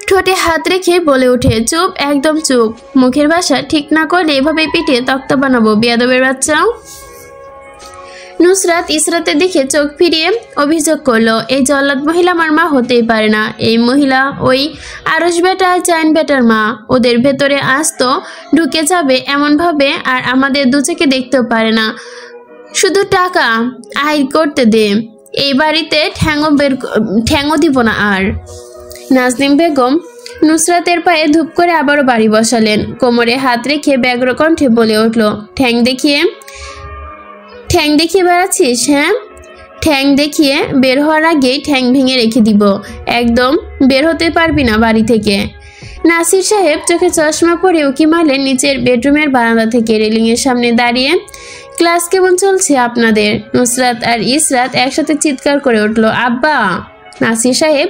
A: ঠোঁটে হাত রেখে বলে ওঠে, চুপ, একদম চুপ। মুখের ভাষা ঠিক না করলে এভাবে পিঠে তক্তা বানাবো বেয়াদবের বাচ্চাও। নুসরাত ইসরাতের দিকে চোখ ফিরিয়ে অভিযোগ করলো, এই জল্লাদ মহিলা আমার মা হতেই পারে না। এই মহিলা ওই আরশ বেটা চাইন বেটার মা। ওদের ভেতরে আস্ত ঢুকে যাবে এমনভাবে, আর আমাদের দুচোখে দেখতেও পারে না। শুধু টাকা আয় করতে দে, এই বাড়িতে ঠ্যাঙও দিব না আর। নাজনীন বেগম নুসরাতের পায়ে ধূপ করে আবারও বাড়ি বসালেন। কোমরে হাত রেখে ব্যগ্র কণ্ঠে বলে উঠল, ঠ্যাং দেখিয়ে বেড়াচ্ছিস? হ্যাঁ, ঠ্যাং দেখিয়ে বের হওয়ার আগেই ঠ্যাং ভেঙে রেখে দিব। একদম বের হতে পারবি না বাড়ি থেকে। নাসির সাহেব চোখে চশমা পরে উকি মারলেন নিচের বেডরুমের বারান্দা থেকে রেলিংয়ের সামনে দাঁড়িয়ে। ক্লাস কেমন চলছে আপনাদের? নুসরাত আর ইসরাত একসাথে চিৎকার করে উঠল, আব্বা। নাসির সাহেব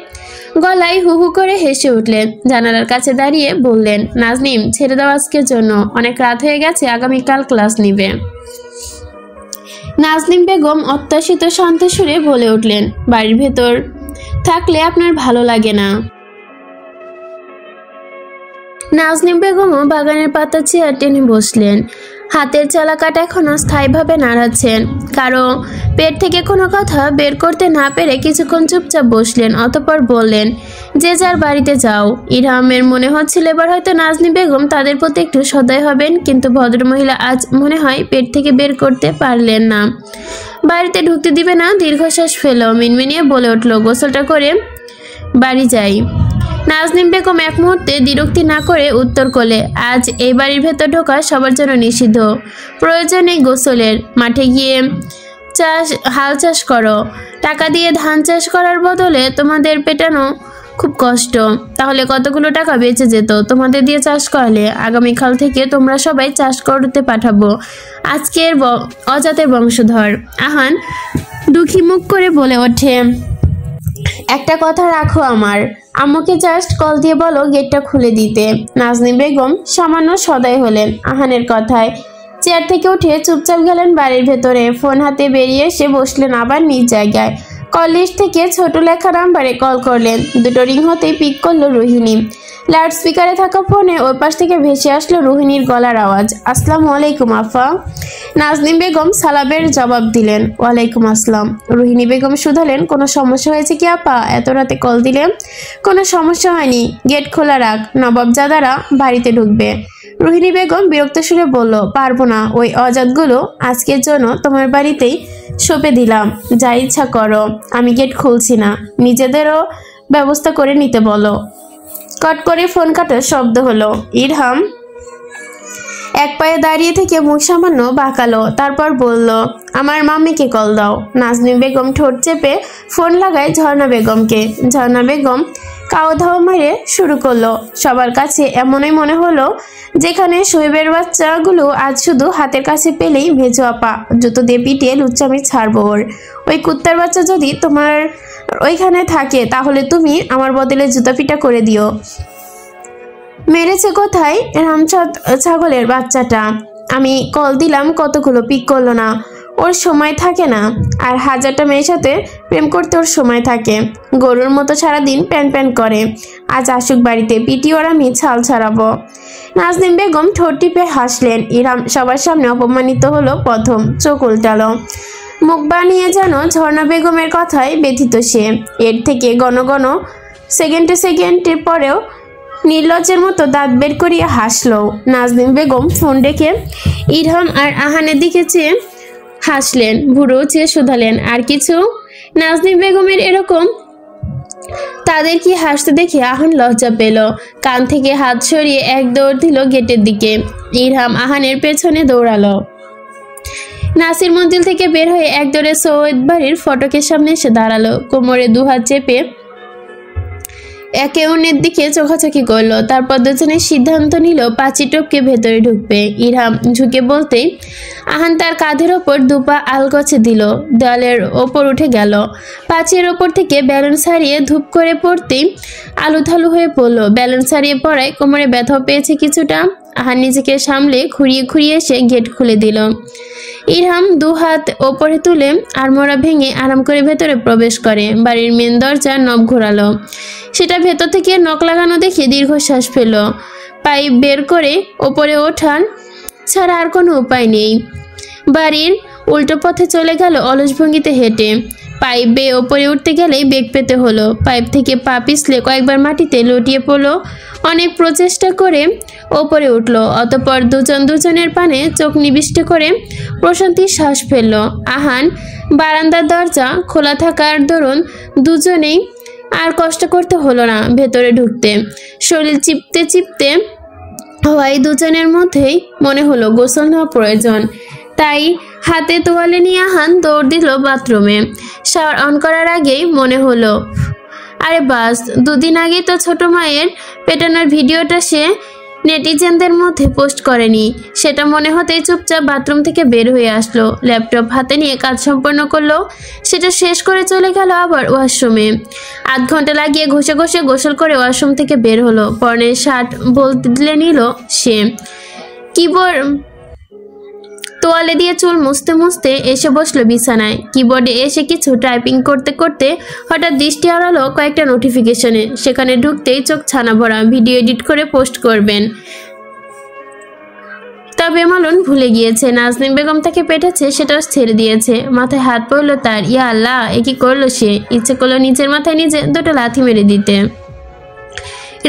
A: গলায় হু হু করে হেসে উঠলেন। জানালার কাছে দাঁড়িয়ে বললেন, নাজনীন, ছেড়ে দাও আজকের জন্য, অনেক রাত হয়ে গেছে, আগামীকাল ক্লাস নিবে। নাজনীন বেগম অত্যাশিত শান্ত সুরে বলে উঠলেন, বাড়ির ভেতর থাকলে আপনার ভালো লাগে না। নাজনীন বেগমও বাগানের পাতা চেয়ার টেনে বসলেন। হাতের চালাকাটা এখনো স্থায়ীভাবে নাড়াচ্ছেন। কারো পেট থেকে কোনো কথা বের করতে না পেরে কিছুক্ষণ চুপচাপ বসলেন। অতঃপর বললেন, যে যার বাড়িতে যাও। ইরহামের মনে হচ্ছিল এবার হয়তো নাজনীন বেগম তাদের প্রতি একটু সদয় হবেন, কিন্তু ভদ্রমহিলা আজ মনে হয় পেট থেকে বের করতে পারলেন না। বাড়িতে ঢুকতে দিবে না। দীর্ঘশ্বাস ফেলো মিনমিনিয়ে বলে উঠল, গোসলটা করে বাড়ি যাই। নাজনীন বেগম এক মুহূর্তে দ্বিরুক্তি না করে উত্তর করলে, আজ এই বাড়ির ভেতর ঢোকা সবার জন্য নিষিদ্ধ। প্রয়োজন নেই গোসলের। মাঠে গিয়ে হাল চাষ করো। টাকা দিয়ে ধান চাষ করার বদলে তোমাদের পেটানো খুব কষ্ট। তাহলে কতগুলো টাকা বেঁচে যেত তোমাদের দিয়ে চাষ করলে। আগামীকাল থেকে তোমরা সবাই চাষ করতে পাঠাবো। আজকের অজাতের বংশধর। আহান দুঃখী মুখ করে বলে ওঠে, একটা কথা রাখো, আমার আম্মুকে জাস্ট কল দিয়ে বলো গেটটা খুলে দিতে। নাজনীন বেগম সামান্য সদয় হলেন আহানের কথায়। চেয়ার থেকে উঠে চুপচাপ গেলেন বাড়ির ভেতরে। ফোন হাতে বেরিয়ে এসে বসলেন আবার নিজ জায়গায়। কল লিস্ট থেকে ছোট লেখা নাম্বারে কল করলেন। দুটো রিং হতেই পিক করলো রোহিণী। লাউডস্পিকারে থাকা ফোনে ওই পাশ থেকে ভেসে আসলো রোহিণীর গলার আওয়াজ, আসসালামু আলাইকুম আফা। নাজনীন বেগম সালামের জবাব দিলেন, ওয়ালাইকুম আসসালাম। রোহিণী বেগম শুধালেন, কোনো সমস্যা হয়েছে কি আপা? এত রাতে কল দিলে? কোনো সমস্যা হয়নি, গেট খোলা রাখ, নবাবজাদারা বাড়িতে ঢুকবে। রোহিণী বেগম বিরক্ত সুরে বলল, পারবো না, ওই অজাতগুলো আজকের জন্য তোমার বাড়িতেই সঁপে দিলাম, যা ইচ্ছা করো, আমি গেট খুলছি না, নিজেদেরও ব্যবস্থা করে নিতে বলো। কট করে ফোন কাটার শব্দ হলো। ইরহাম এক পায়ে দাঁড়িয়ে থেকে মুখ সামান্য বাঁকালো, তারপর বলল, আমার মাম্মিকে কল দাও। নাজনীন বেগম ঠোঁট চেপে ফোন লাগায় ঝর্ণা বেগমকে। ঝর্ণা বেগম কাও ধাও মেরে শুরু করলো। সবার কাছে এমনই মনে হলো যেখানে শোয়েবের বাচ্চাগুলো আজ শুধু হাতের কাছে পেলেই ভেজো আপা জুতো দিয়ে পিটিয়ে লুচ্চামি ছাড়বো ওর। ওই কুত্তার বাচ্চা যদি তোমার ওইখানে থাকে তাহলে তুমি আমার বদলে জুতা পিটা করে দিও। মেরেছে কোথায় রামচাঁদ ছাগলের বাচ্চাটা? আমি কল দিলাম কতগুলো, পিক করলো না। ওর সময় থাকে না, আর হাজারটা মেয়ের সাথে প্রেম করতে ওর সময় থাকে। গরুর মতো সারাদিন প্যান প্যান করে। আজ আসুক বাড়িতে, পিটি ওর আমি ছাল ছাড়াবো। নাজনীন বেগম ঠোঁট টিপে হাসলেন। ইরহাম সবার সামনে অপমানিত হলো প্রথম। চোখ উল্টালো, মুখ বানিয়ে যেন ঝর্ণা বেগমের কথায় ব্যথিত সে। এর থেকে ঘন ঘন সেকেন্ডের পরেও নির্লজ্জের মতো দাঁত বের করিয়া হাসলো। নাজনীন বেগম ফোন রেখে ইরহাম আর আহানের দিকে চেয়ে হাসলেন, ভুরু চেয়ে শুধালেন, আর কিছু? নাজনীন বেগমের এরকম তাদের কি হাসতে দেখে আহান লজ্জা পেল। কান থেকে হাত সরিয়ে এক দৌড় দিল গেটের দিকে। ইরহাম আহানের পেছনে দৌড়ালো। নাসির মঞ্জিল থেকে বের হয়ে এক দৌড়ে সৈয়দ বাড়ির ফটকের সামনে এসে দাঁড়ালো। কোমরে দুহাত চেপে একে অন্যের দিকে চোখাচোখি করলো। তারপর দুজনে সিদ্ধান্ত নিল পাঁচি টপকে ভেতরে ঢুকবে। ইরহাম ঝুঁকে বলতেই আহান তার কাঁধের ওপর দুপা আলগছে দিল। দেওয়ালের ওপর উঠে গেল। পাঁচির ওপর থেকে ব্যালেন্স হারিয়ে ধূপ করে পড়তেই আলুথালু হয়ে পড়ল। ব্যালেন্স হারিয়ে পড়ায় কোমরে ব্যথাও পেয়েছে কিছুটা। আহান নিজেকে সামলে খুঁড়িয়ে এসে গেট খুলে দিল। ইরহাম দু হাত ওপরে তুলে আড়মোড়া ভেঙে আরাম করে ভেতরে প্রবেশ করে। বাড়ির মেন দরজা নব ঘোরালো। সেটা ভেতর থেকে নখ লাগানো দেখে দীর্ঘশ্বাস ফেল। পাইপ বের করে ওপরে ওঠার ছাড়া আর কোনো উপায় নেই। বাড়ির উল্টো পথে চলে গেল অলস ভঙ্গিতে হেঁটে। পাইপ বেয়ে ওপরে উঠতে গেলেই বেগ পেতে হলো। পাইপ থেকে পা পিছলে কয়েকবার মাটিতে লুটিয়ে পড়লো। অনেক প্রচেষ্টা করে ওপরে উঠল। অতঃপর দুজনের পানে চোখ নিবিষ্ট করে প্রশান্তির শ্বাস ফেলল। আহান বারান্দার দরজা খোলা থাকার দরুন দুজনেই আর কষ্ট করতে হলো না ভেতরে ঢুকতে। শরীর চিপতে হওয়ায় দুজনের মধ্যেই মনে হলো গোসল নেওয়া প্রয়োজন। তাই হাতে তোয়ালে নিয়ে আহান দৌড় দিল বাথরুমে। শাওয়ার অন করার আগেই মনে হলো, আরে বাস, দুদিন আগে তো ছোট মায়ের পেটানোর ভিডিওটা সে নেটিজেনদের মধ্যে পোস্ট করেনি। সেটা মনে হতেই চুপচাপ বাথরুম থেকে বের হয়ে আসলো। ল্যাপটপ হাতে নিয়ে কাজ সম্পন্ন করলো। সেটা শেষ করে চলে গেল আবার ওয়াশরুমে। আধ ঘন্টা লাগিয়ে ঘষে গোসল করে ওয়াশরুম থেকে বের হলো। পরনের শার্ট বদলে নিল সে। তোয়ালে দিয়ে চুল মুছতে এসে বসলো বিছানায়। কিবোর্ডে এসে কিছু টাইপিং করতে হঠাৎ দৃষ্টি আড়ালো কয়েকটা নোটিফিকেশনে। সেখানে ঢুকতেই চোখ ছানা ভরা, ভিডিও এডিট করে পোস্ট করবেন। তা বেমালুন ভুলে গিয়েছে নাজনীন বেগম তাকে পেটেছে, সেটাও ছেড়ে দিয়েছে। মাথায় হাত পড়লো তার। ইয়া আল্লাহ, এ কি করলো সে? ইচ্ছে করলো নিজের মাথায় নিজে দুটো লাথি মেরে দিতে।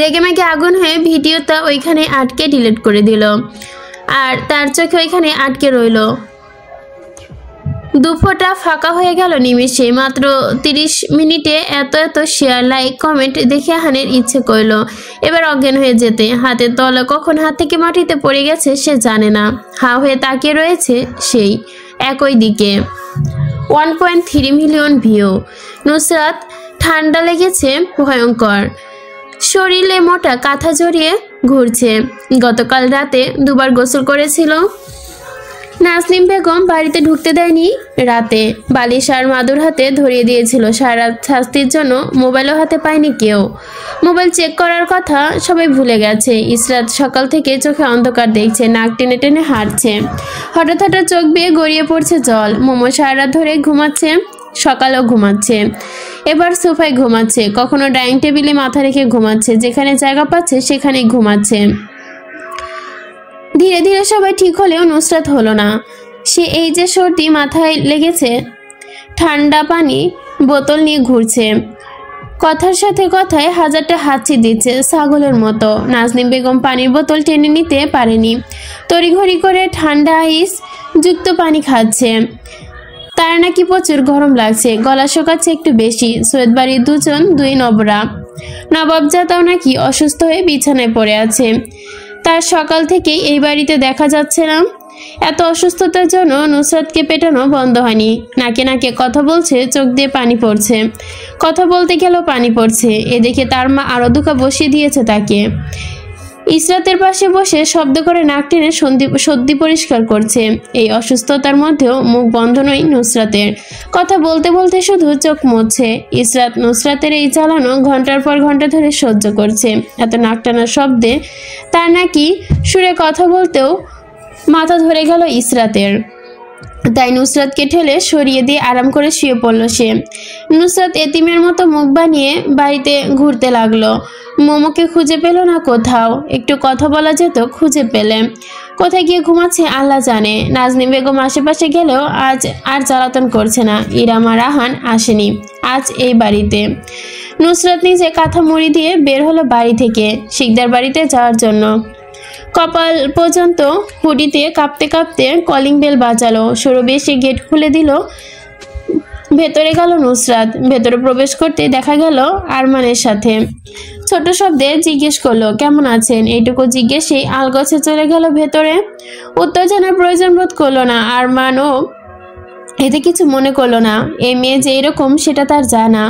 A: রেগেমেগে আগুন হয়ে ভিডিওটা ওইখানে আটকে ডিলিট করে দিল। আর তার চোখে ওইখানে আটকে রইল। দুফোটা ফাঁকা হয়ে গেল নিমেষে। মাত্র 30 মিনিটে এত শেয়ার, লাইক, কমেন্ট দেখে আহানের ইচ্ছে করল এবার অজ্ঞান হয়ে যেতে। হাতের তলা কখন হাত থেকে মাটিতে পড়ে গেছে সে জানে না। হা হয়ে তাকিয়ে রয়েছে সেই একই দিকে। 1.3 মিলিয়ন ভিউ। নুসরাত ঠান্ডা লেগেছে ভয়ঙ্কর। শরীরে মোটা কাঁথা জড়িয়ে ঘুরছে। গতকাল রাতে দুবার গোসল করেছিল। নাজনীন বেগম বাড়িতে ঢুকতে দেয়নি রাতে। বালিশ আর মাদুর হাতে ধরিয়ে দিয়েছিল। সারা শাস্তির জন্য মোবাইলও হাতে পায়নি কেউ। মোবাইল চেক করার কথা সবাই ভুলে গেছে। ইসরাত সকাল থেকে চোখে অন্ধকার দেখছে, নাক টেনে টেনে হাঁটছে। হঠাৎ চোখ বেয়ে গড়িয়ে পড়ছে জল। মোমো সারা রাত ধরে ঘুমাচ্ছে, সকালেও ঘুমাচ্ছে। এবার সোফায় ঘুমাচ্ছে, কখনো ডাইনিং টেবিলে মাথা রেখে ঘুমাচ্ছে। যেখানে জায়গা পাচ্ছে সেখানেই ঘুমাচ্ছে। ধীরে ধীরে সবাই ঠিক হলেও নুসরাত হলো না। সে এই যে সর্দি মাথায় লেগেছে, ঠান্ডা পানি বোতল নিয়ে ঘুরছে। কথার সাথে কথায় হাজারটা হাঁচি দিচ্ছে ছাগলের মতো। নাজনীন বেগম পানির বোতল টেনে নিতে পারেনি। তড়িঘড়ি করে ঠান্ডা আইস যুক্ত পানি খাচ্ছে। তার নাকি প্রচুর গরম লাগছে, গলা শোকাচ্ছে একটু বেশি। সৈয়দ বাড়ির দুই নবাবজাদাও নাকি অসুস্থ হয়ে বিছানায় পড়ে আছে। তার সকাল থেকেই এই বাড়িতে দেখা যাচ্ছে না। এত অসুস্থতার জন্য নুসরাতকে পেটানো বন্ধ হয়নি। নাকে নাকে কথা বলছে, চোখ দিয়ে পানি পড়ছে। কথা বলতে গেলেও পানি পড়ছে। এদিকে তার মা আরো দুকা বসিয়ে দিয়েছে তাকে। ইসরাতের পাশে বসে শব্দ করে নাক টেনে সর্দি পরিষ্কার করছে। এই অসুস্থতার মধ্যেও মুখ বন্ধ নয় নুসরাতের। কথা বলতে বলতে শুধু চোখ মুছছে। ইসরাত নুসরাতের এই চালানো ঘন্টার পর ঘন্টা ধরে সহ্য করছে। এত নাক টানার শব্দে তার নাকি সুরে কথা বলতেও মাথা ধরে গেল ইসরাতের। তাই নুসরাতকে ঠেলে সরিয়ে দিয়ে আরাম করে শুয়ে পড়ল সে। নুসরাত এতিমের মতো মুখ বানিয়ে বাড়িতে ঘুরতে লাগলো। মোমোকে খুঁজে পেল না কোথাও। একটু কথা বলা যেত, খুঁজে পেলে। কোথায় গিয়ে ঘুমাচ্ছে আল্লাহ জানে। নাজনীন বেগম আশেপাশে গেলেও আজ আর জ্বালাতন করছে না। ইরাম আর আহান আসেনি আজ এই বাড়িতে। নুসরাত নিজে কাঁথা মুড়ি দিয়ে বের হলো বাড়ি থেকে শিকদার বাড়িতে যাওয়ার জন্য। কপাল পর্যন্ত হুডিতে কাঁপতে কাঁপতে কলিং বেল বাজালো। সৌরভ এসে গেট খুলে দিল। ভেতরে গেল নুসরাত। ভেতরে প্রবেশ করতে দেখা গেল আরমানের সাথে। ছোট শব্দে জিজ্ঞেস করলো কেমন আছেন, এইটুকু জিজ্ঞেসেই আলগোছে চলে গেল ভেতরে। উত্তর জানার প্রয়োজন বোধ করলো না। আরমানও এতে কিছু মনে করলো না। এই মেয়ে যে এরকম সেটা তার জানা,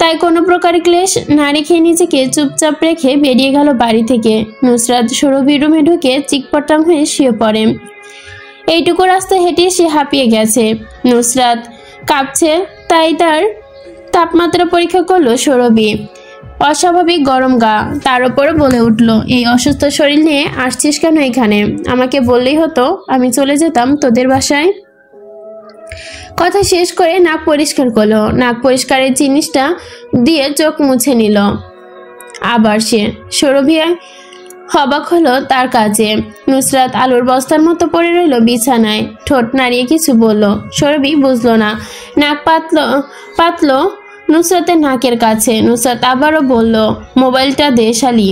A: তাই কোনো প্রকার ক্লেশ না রেখে নিজেকে চুপচাপ রেখে বেরিয়ে গেল বাড়ি থেকে। নুসরাত সৌরভীর রুমে ঢুকে চিকপটাং হয়ে শুয়ে পড়ে। এইটুকু রাস্তা হেঁটে সে হাঁপিয়ে গেছে। নুসরাত কাঁপছে, তাই তার তাপমাত্রা পরীক্ষা করলো সৌরভী। অস্বাভাবিক গরম গা, তার উপরে বলে উঠল, এই অসুস্থ শরীর নিয়ে আসছিস কেন এখানে? আমাকে বললেই হতো, আমি চলে যেতাম তোদের বাসায়। কথা শেষ করে নাক পরিষ্কার করলো। নাক পরিষ্কারের জিনিসটা দিয়ে চোখ মুছে নিল। আবার সে সৌরভী অবাক হলো তার কাজে। নুসরাত আলুর বস্তার মতো পড়ে রইল বিছানায়। ঠোঁট নাড়িয়ে কিছু বলল। সৌরভী বুঝলো না। নাক পাতলো নুসরাতের নাকের কাছে। নুসরাত আবারও বলল, মোবাইলটা দে শালি।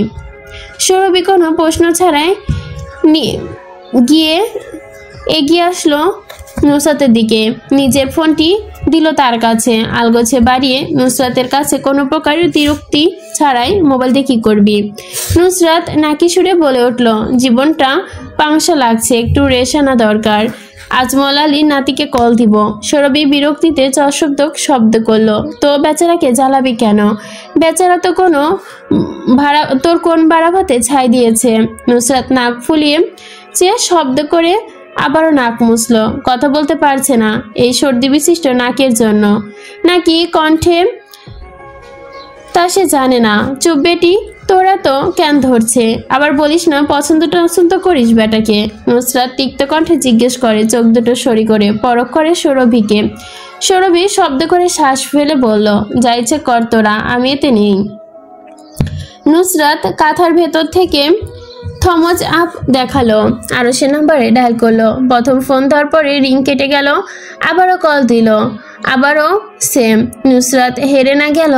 A: সৌরভী কোনো প্রশ্ন ছাড়াই এগিয়ে আসলো নুসরাতের দিকে। নিজের ফোনটি দিল তার কাছে। আলগোছে বাড়িয়ে নুসরাতের কাছে কোনো প্রকার বিরক্তি ছাড়াই মোবাইল দিয়ে কি করবি? নুসরাত নাকি সুরে বলে উঠল, জীবনটা পাংশা লাগছে, একটু রেশ আনা দরকার। আজমল আলীর নাতিকে কল দিব। সৌরভী বিরক্তিতে চশব্দক শব্দ করলো, তো বেচারাকে জ্বালাবি কেন? বেচারা তো কোনো তোর কোন বাড়াভাতে ছাই দিয়েছে? নুসরাত নাক ফুলিয়ে চেয়ে শব্দ করে আবারও নাক মুছল। কথা বলতে পারছে না। এই সর্দি বিশিষ্ট নাকের জন্য নাকি কণ্ঠে তা সে জানে না। চুপ বেটি, তোরা তো কেন ধরছে? আবার বলিস না পছন্দ টছন্দ করিস বেটাকে। নুসরাত তিক্ত কণ্ঠে জিজ্ঞেস করে, চোখ দুটো সরি করে পরখ করে সৌরভীকে। সৌরভী শব্দ করে শ্বাস ফেলে বলল, যা ইচ্ছে কর তোরা, আমি এতে নেই। নুসরাত কাঁথার ভেতর থেকে থমস আপ দেখালো। আরো সে নাম্বারে ডায়াল করলো। প্রথম ফোন দেওয়ার পরে রিং কেটে গেল। আবারও কল দিল। আবারও সেম। নুসরাত হেরে না গেল,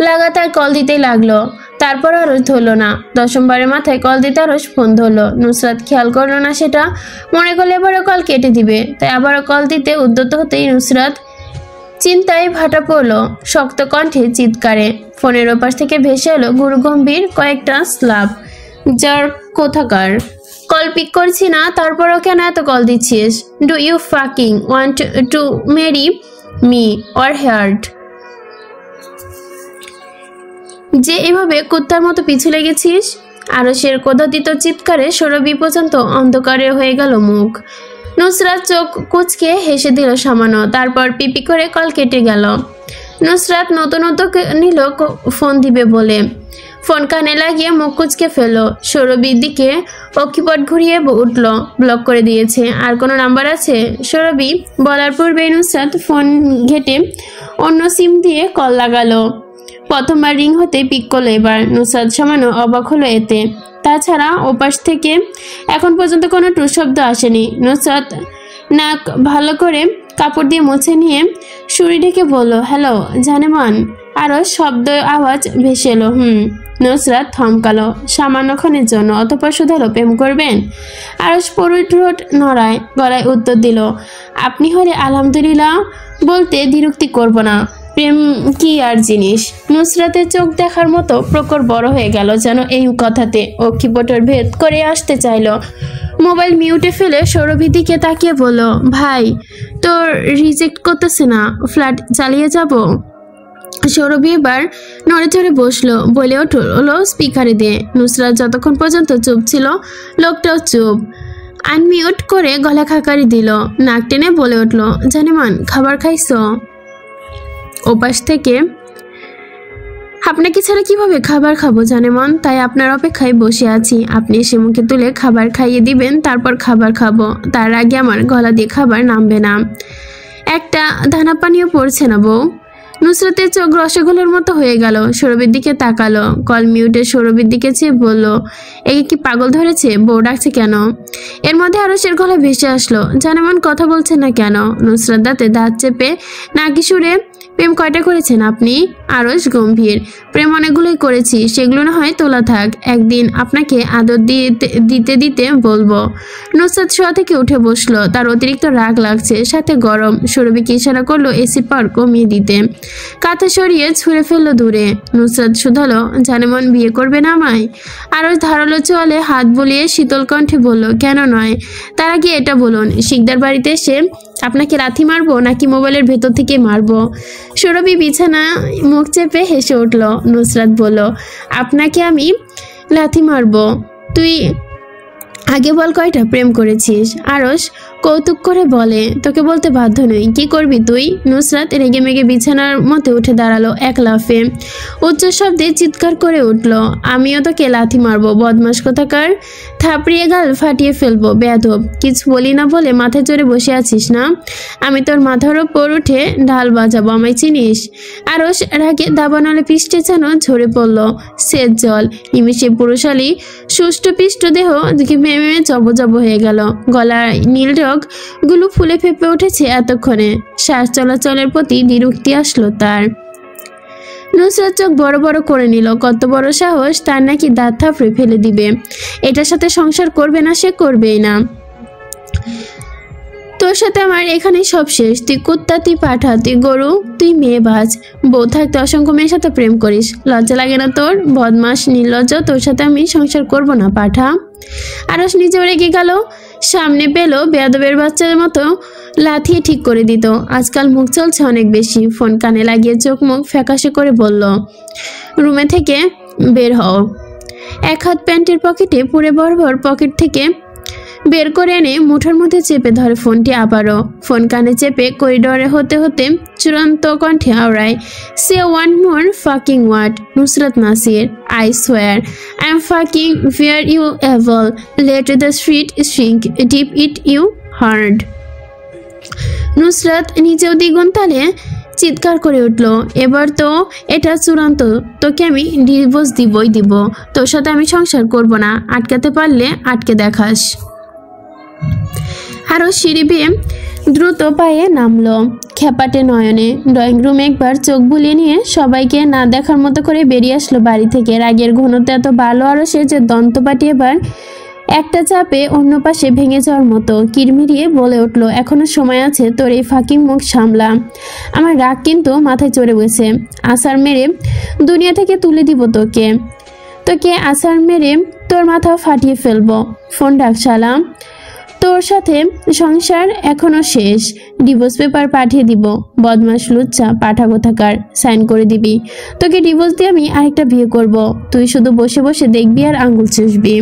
A: লাগাতার কল দিতেই লাগলো। তারপর আরো ধরলো না। দশমবারের মাথায় কল দিতে আরো ফোন ধরলো। নুসরাত খেয়াল করলো না সেটা। মনে করলে এবারও কল কেটে দিবে, তাই আবারও কল দিতে উদ্যত হতেই নুসরাত চিন্তায় ভাটা পড়লো। শক্ত কণ্ঠে চিৎকারে ফোনের ওপাশ থেকে ভেসে এলো গুরুগম্ভীর কয়েকটা স্লাপ। যার কোথাকার কল পিক করছি না, তারপরও কেন এত কল দিচ্ছিস? Do you fucking want to marry me or hurt? যে এভাবে কুত্তার মতো পিছু লেগেছিস? আরশের ক্রোধাতীত চিৎকারে সৌরভী পর্যন্ত অন্ধকারে হয়ে গেল মুখ। নুসরাত চোখ কুচকে হেসে দিল সামান্য, তারপর পিপি করে কল কেটে গেল। নুসরাত নতুন উদ্যোগ নিল ফোন দিবে বলে। ফোন কানে লাগিয়ে মুখ কুচকে ফেলল। সৌরভীর দিকে অক্ষিপট ঘুরিয়ে উঠল। ব্লক করে দিয়েছে। আর কোনো নাম্বার আছে? সৌরভী বলার পূর্বে নুসরাত ফোন ঘেটে অন্য সিম দিয়ে কল লাগালো। প্রথমবার রিং হতে পিক করলো। এবার নুসরাত সামান্য অবাক হলো এতে। তাছাড়া ওপাশ থেকে এখন পর্যন্ত কোনো টু শব্দ আসেনি। নুসরাত নাক ভালো করে কাপড় দিয়ে মুছে নিয়ে সুরি ঢেকে বলল, হ্যালো জানেমান। আরও শব্দ আওয়াজ ভেসে এলো। নুসরাত থমকালো সামান্যক্ষণের জন্য, অতঃপর শুধালো, প্রেম করবেন? আরস পরিঠোঁট নড়ায় গলায় উত্তর দিল, আপনি হলে আলহামদুলিল্লাহ বলতে দ্বিরুক্তি করব না। প্রেম কি আর জিনিস? নুসরাতের চোখ দেখার মতো প্রখর বড় হয়ে গেল যেন এই কথাতে। অক্ষিপটর ভেদ করে আসতে চাইল। মোবাইল মিউটে ফেলে সৌরভীর দিকে তাকিয়ে বলল, ভাই তোর রিজেক্ট করতেছে না, ফ্ল্যাট চালিয়ে যাব? সৌরভী এবার নড়ে চড়ে বসলো, বলে উঠলো স্পিকারে দিয়ে। নুসরাত যতক্ষণ পর্যন্ত চুপ ছিল লোকটাও চুপ। আনমিউট করে গলা খাকারি দিল। নাক টেনে বলে উঠলো, জানেমান খাবার খাইছো? ওপাশ থেকে, আপনাকে ছাড়া কিভাবে খাবার খাবো জানেমন, তাই আপনার অপেক্ষায় বসে আছি। আপনি এসে মুখে তুলে খাবার খাইয়ে দিবেন, তারপর খাবার খাবো। তার আগে আমার গলা দিয়ে খাবার নামবে না। একটা দানা পানিও পড়ছে না বউ। নুসরাতের চোখ রসগোল্লার মতো হয়ে গেল। সৌরভীর দিকে তাকালো। কল মিউটে সৌরভীর দিকে চেয়ে বলল, একে কি পাগল ধরেছে? বউ ডাকছে কেন? এর মধ্যে আরশের গলা ভেসে আসলো, জানেমান কথা বলছে না কেন? নুসরাত দাঁতে দাঁত চেপে নাকি সুরে প্রেম কয়টা করেছেন আপনি? আরস গম্ভীর। প্রেম অনেকগুলোই করেছি, সেগুলো না হয় তোলা থাক, একদিন আপনাকে আদর দিতে দিতে বলবো। নুসরাত শোয়া থেকে উঠে বসলো, তার অতিরিক্ত রাগ লাগছে, সাথে গরম। সুরভিকে ইশারা করলো এসির পাওয়ার কমিয়ে দিতে। কাঁথা সরিয়ে ছুঁড়ে ফেললো দূরে। নুসরাত শুধালো, জানে মন বিয়ে করবে না আমায়? আরস ধারালো চোয়ালে হাত বুলিয়ে শীতল কণ্ঠে বলল, কেন নয়? তার আগে এটা বলুন, শিকদার বাড়িতে এসে আপনাকে লাথি মারবো নাকি মোবাইলের ভেতর থেকে মারবো? সুরভি বিছানা মুখ চেপে হেসে উঠল। নুসরাত বলল, আপনাকে আমি লাথি মারবো? তুই আগে বল কয়টা প্রেম করেছিস? আরস কৌতুক করে বলে, তোকে বলতে বাধ্য নই, কি করবি তুই? নুসরাত রেগে মেগে বিছানার মধ্যে উঠে দাঁড়ালো এক লাফে। উচ্চ শব্দে চিৎকার করে উঠল, আমিও তোকে লাথি মারবো, বদমাস কোথাকার, থাপড়িয়ে গাল ফাটিয়ে ফেলবো, বেয়াদব। কিছু বলি না বলে মাথায় চড়ে বসে আছিস না? আমি তোর মাথার ওপর উঠে ঢাল বাজাবো, আমায় চিনিস? আরস রাগে দাবানলে পৃষ্ঠে যেন ঝরে পড়ল সেচ জল। নিমিষে পুরুষালী সুষ্ঠু পিষ্ট দেহ ভেমে জবজব হয়ে গেল। গলার নীলডগ গুলো ফুলে ফেপে উঠেছে এতক্ষণে। শ্বাস চলাচলের প্রতি বিরক্তি আসলো তার। নুসরাত চোখ বড় বড় করে নিল। কত বড় সাহস তার নাকি দাঁত থাপড়ে ফেলে দিবে। এটার সাথে সংসার করবে না, সে করবেই না। তোর সাথে আমার এখানে সব শেষ। তুই কুত্তা, তুই পাঠা, তুই গরু, তুই মেয়ে বাজ। বউ থাকতে অসংখ্য মেয়ের সাথে প্রেম করিস, লজ্জা লাগে না তোর? বদমাস নির্লজ্জ, তোর সাথে আমি সংসার করব না, পাঠা। আরস নিজেও রেগে গেল। সামনে পেল বেয়াদবের বাচ্চার মতো লাথিয়ে ঠিক করে দিত। আজকাল মুখ চলছে অনেক বেশি। ফোন কানে লাগিয়ে চোখ মুখ ফ্যাকাশে করে বলল, রুমে থেকে বের হও। এক হাত প্যান্টের পকেটে পুরে বরাবর পকেট থেকে বের করে এনে মুঠোর মধ্যে চেপে ধরে ফোনটি। আবারও ফোন কানে চেপে করিডোরে হতে হতে চূড়ান্ত কণ্ঠে আওড়ায়, say one more fucking word Nusrat Nasir, I swear I am fucking war you evil, let the street sink deep eat you hard. Nusrat নিজেও দ্বিগুণ তালে চিৎকার করে উঠল, এবার তো এটা চূড়ান্ত, তোকে আমি ডিভোর্স দিবই দিব, তোর সাথে আমি সংসার করব না, আটকাতে পারলে আটকে দেখাস। আরও সিঁড়ি বেয়ে দ্রুত পায়ে নামলো, খেপাটে নয়নে। ড্রয়িং রুমে একবার চোখ বুলিয়ে নিয়ে সবাইকে না দেখার মতো করে বেরিয়ে আসলো বাড়ি থেকে। রাগের ঘনত্ব এত ভালো আরও সে যে দন্তপাটি এবার একটা চাপে অন্য পাশে ভেঙে যাওয়ার মতো কিরমিরিয়ে বলে উঠল, এখনো সময় আছে, তোর এই ফাঁকিং মুখ সামলা। আমার রাগ কিন্তু মাথায় চড়ে বসে, আসার মেরে দুনিয়া থেকে তুলে দিব তোকে, আসার মেরে তোর মাথা ফাটিয়ে ফেলবো। ফোন ডাক শালা, তোর সাথে সংসার এখনো শেষ, ডিভোর্স পেপার পাঠিয়ে দিব, বদমাস লুচ্চা পাঠা কোথাকার, সাইন করে দিবি। তোকে ডিভোর্স দিয়ে আমি আরেকটা বিয়ে করব, তুই শুধু বসে বসে দেখবি আর আঙ্গুল চুষবি।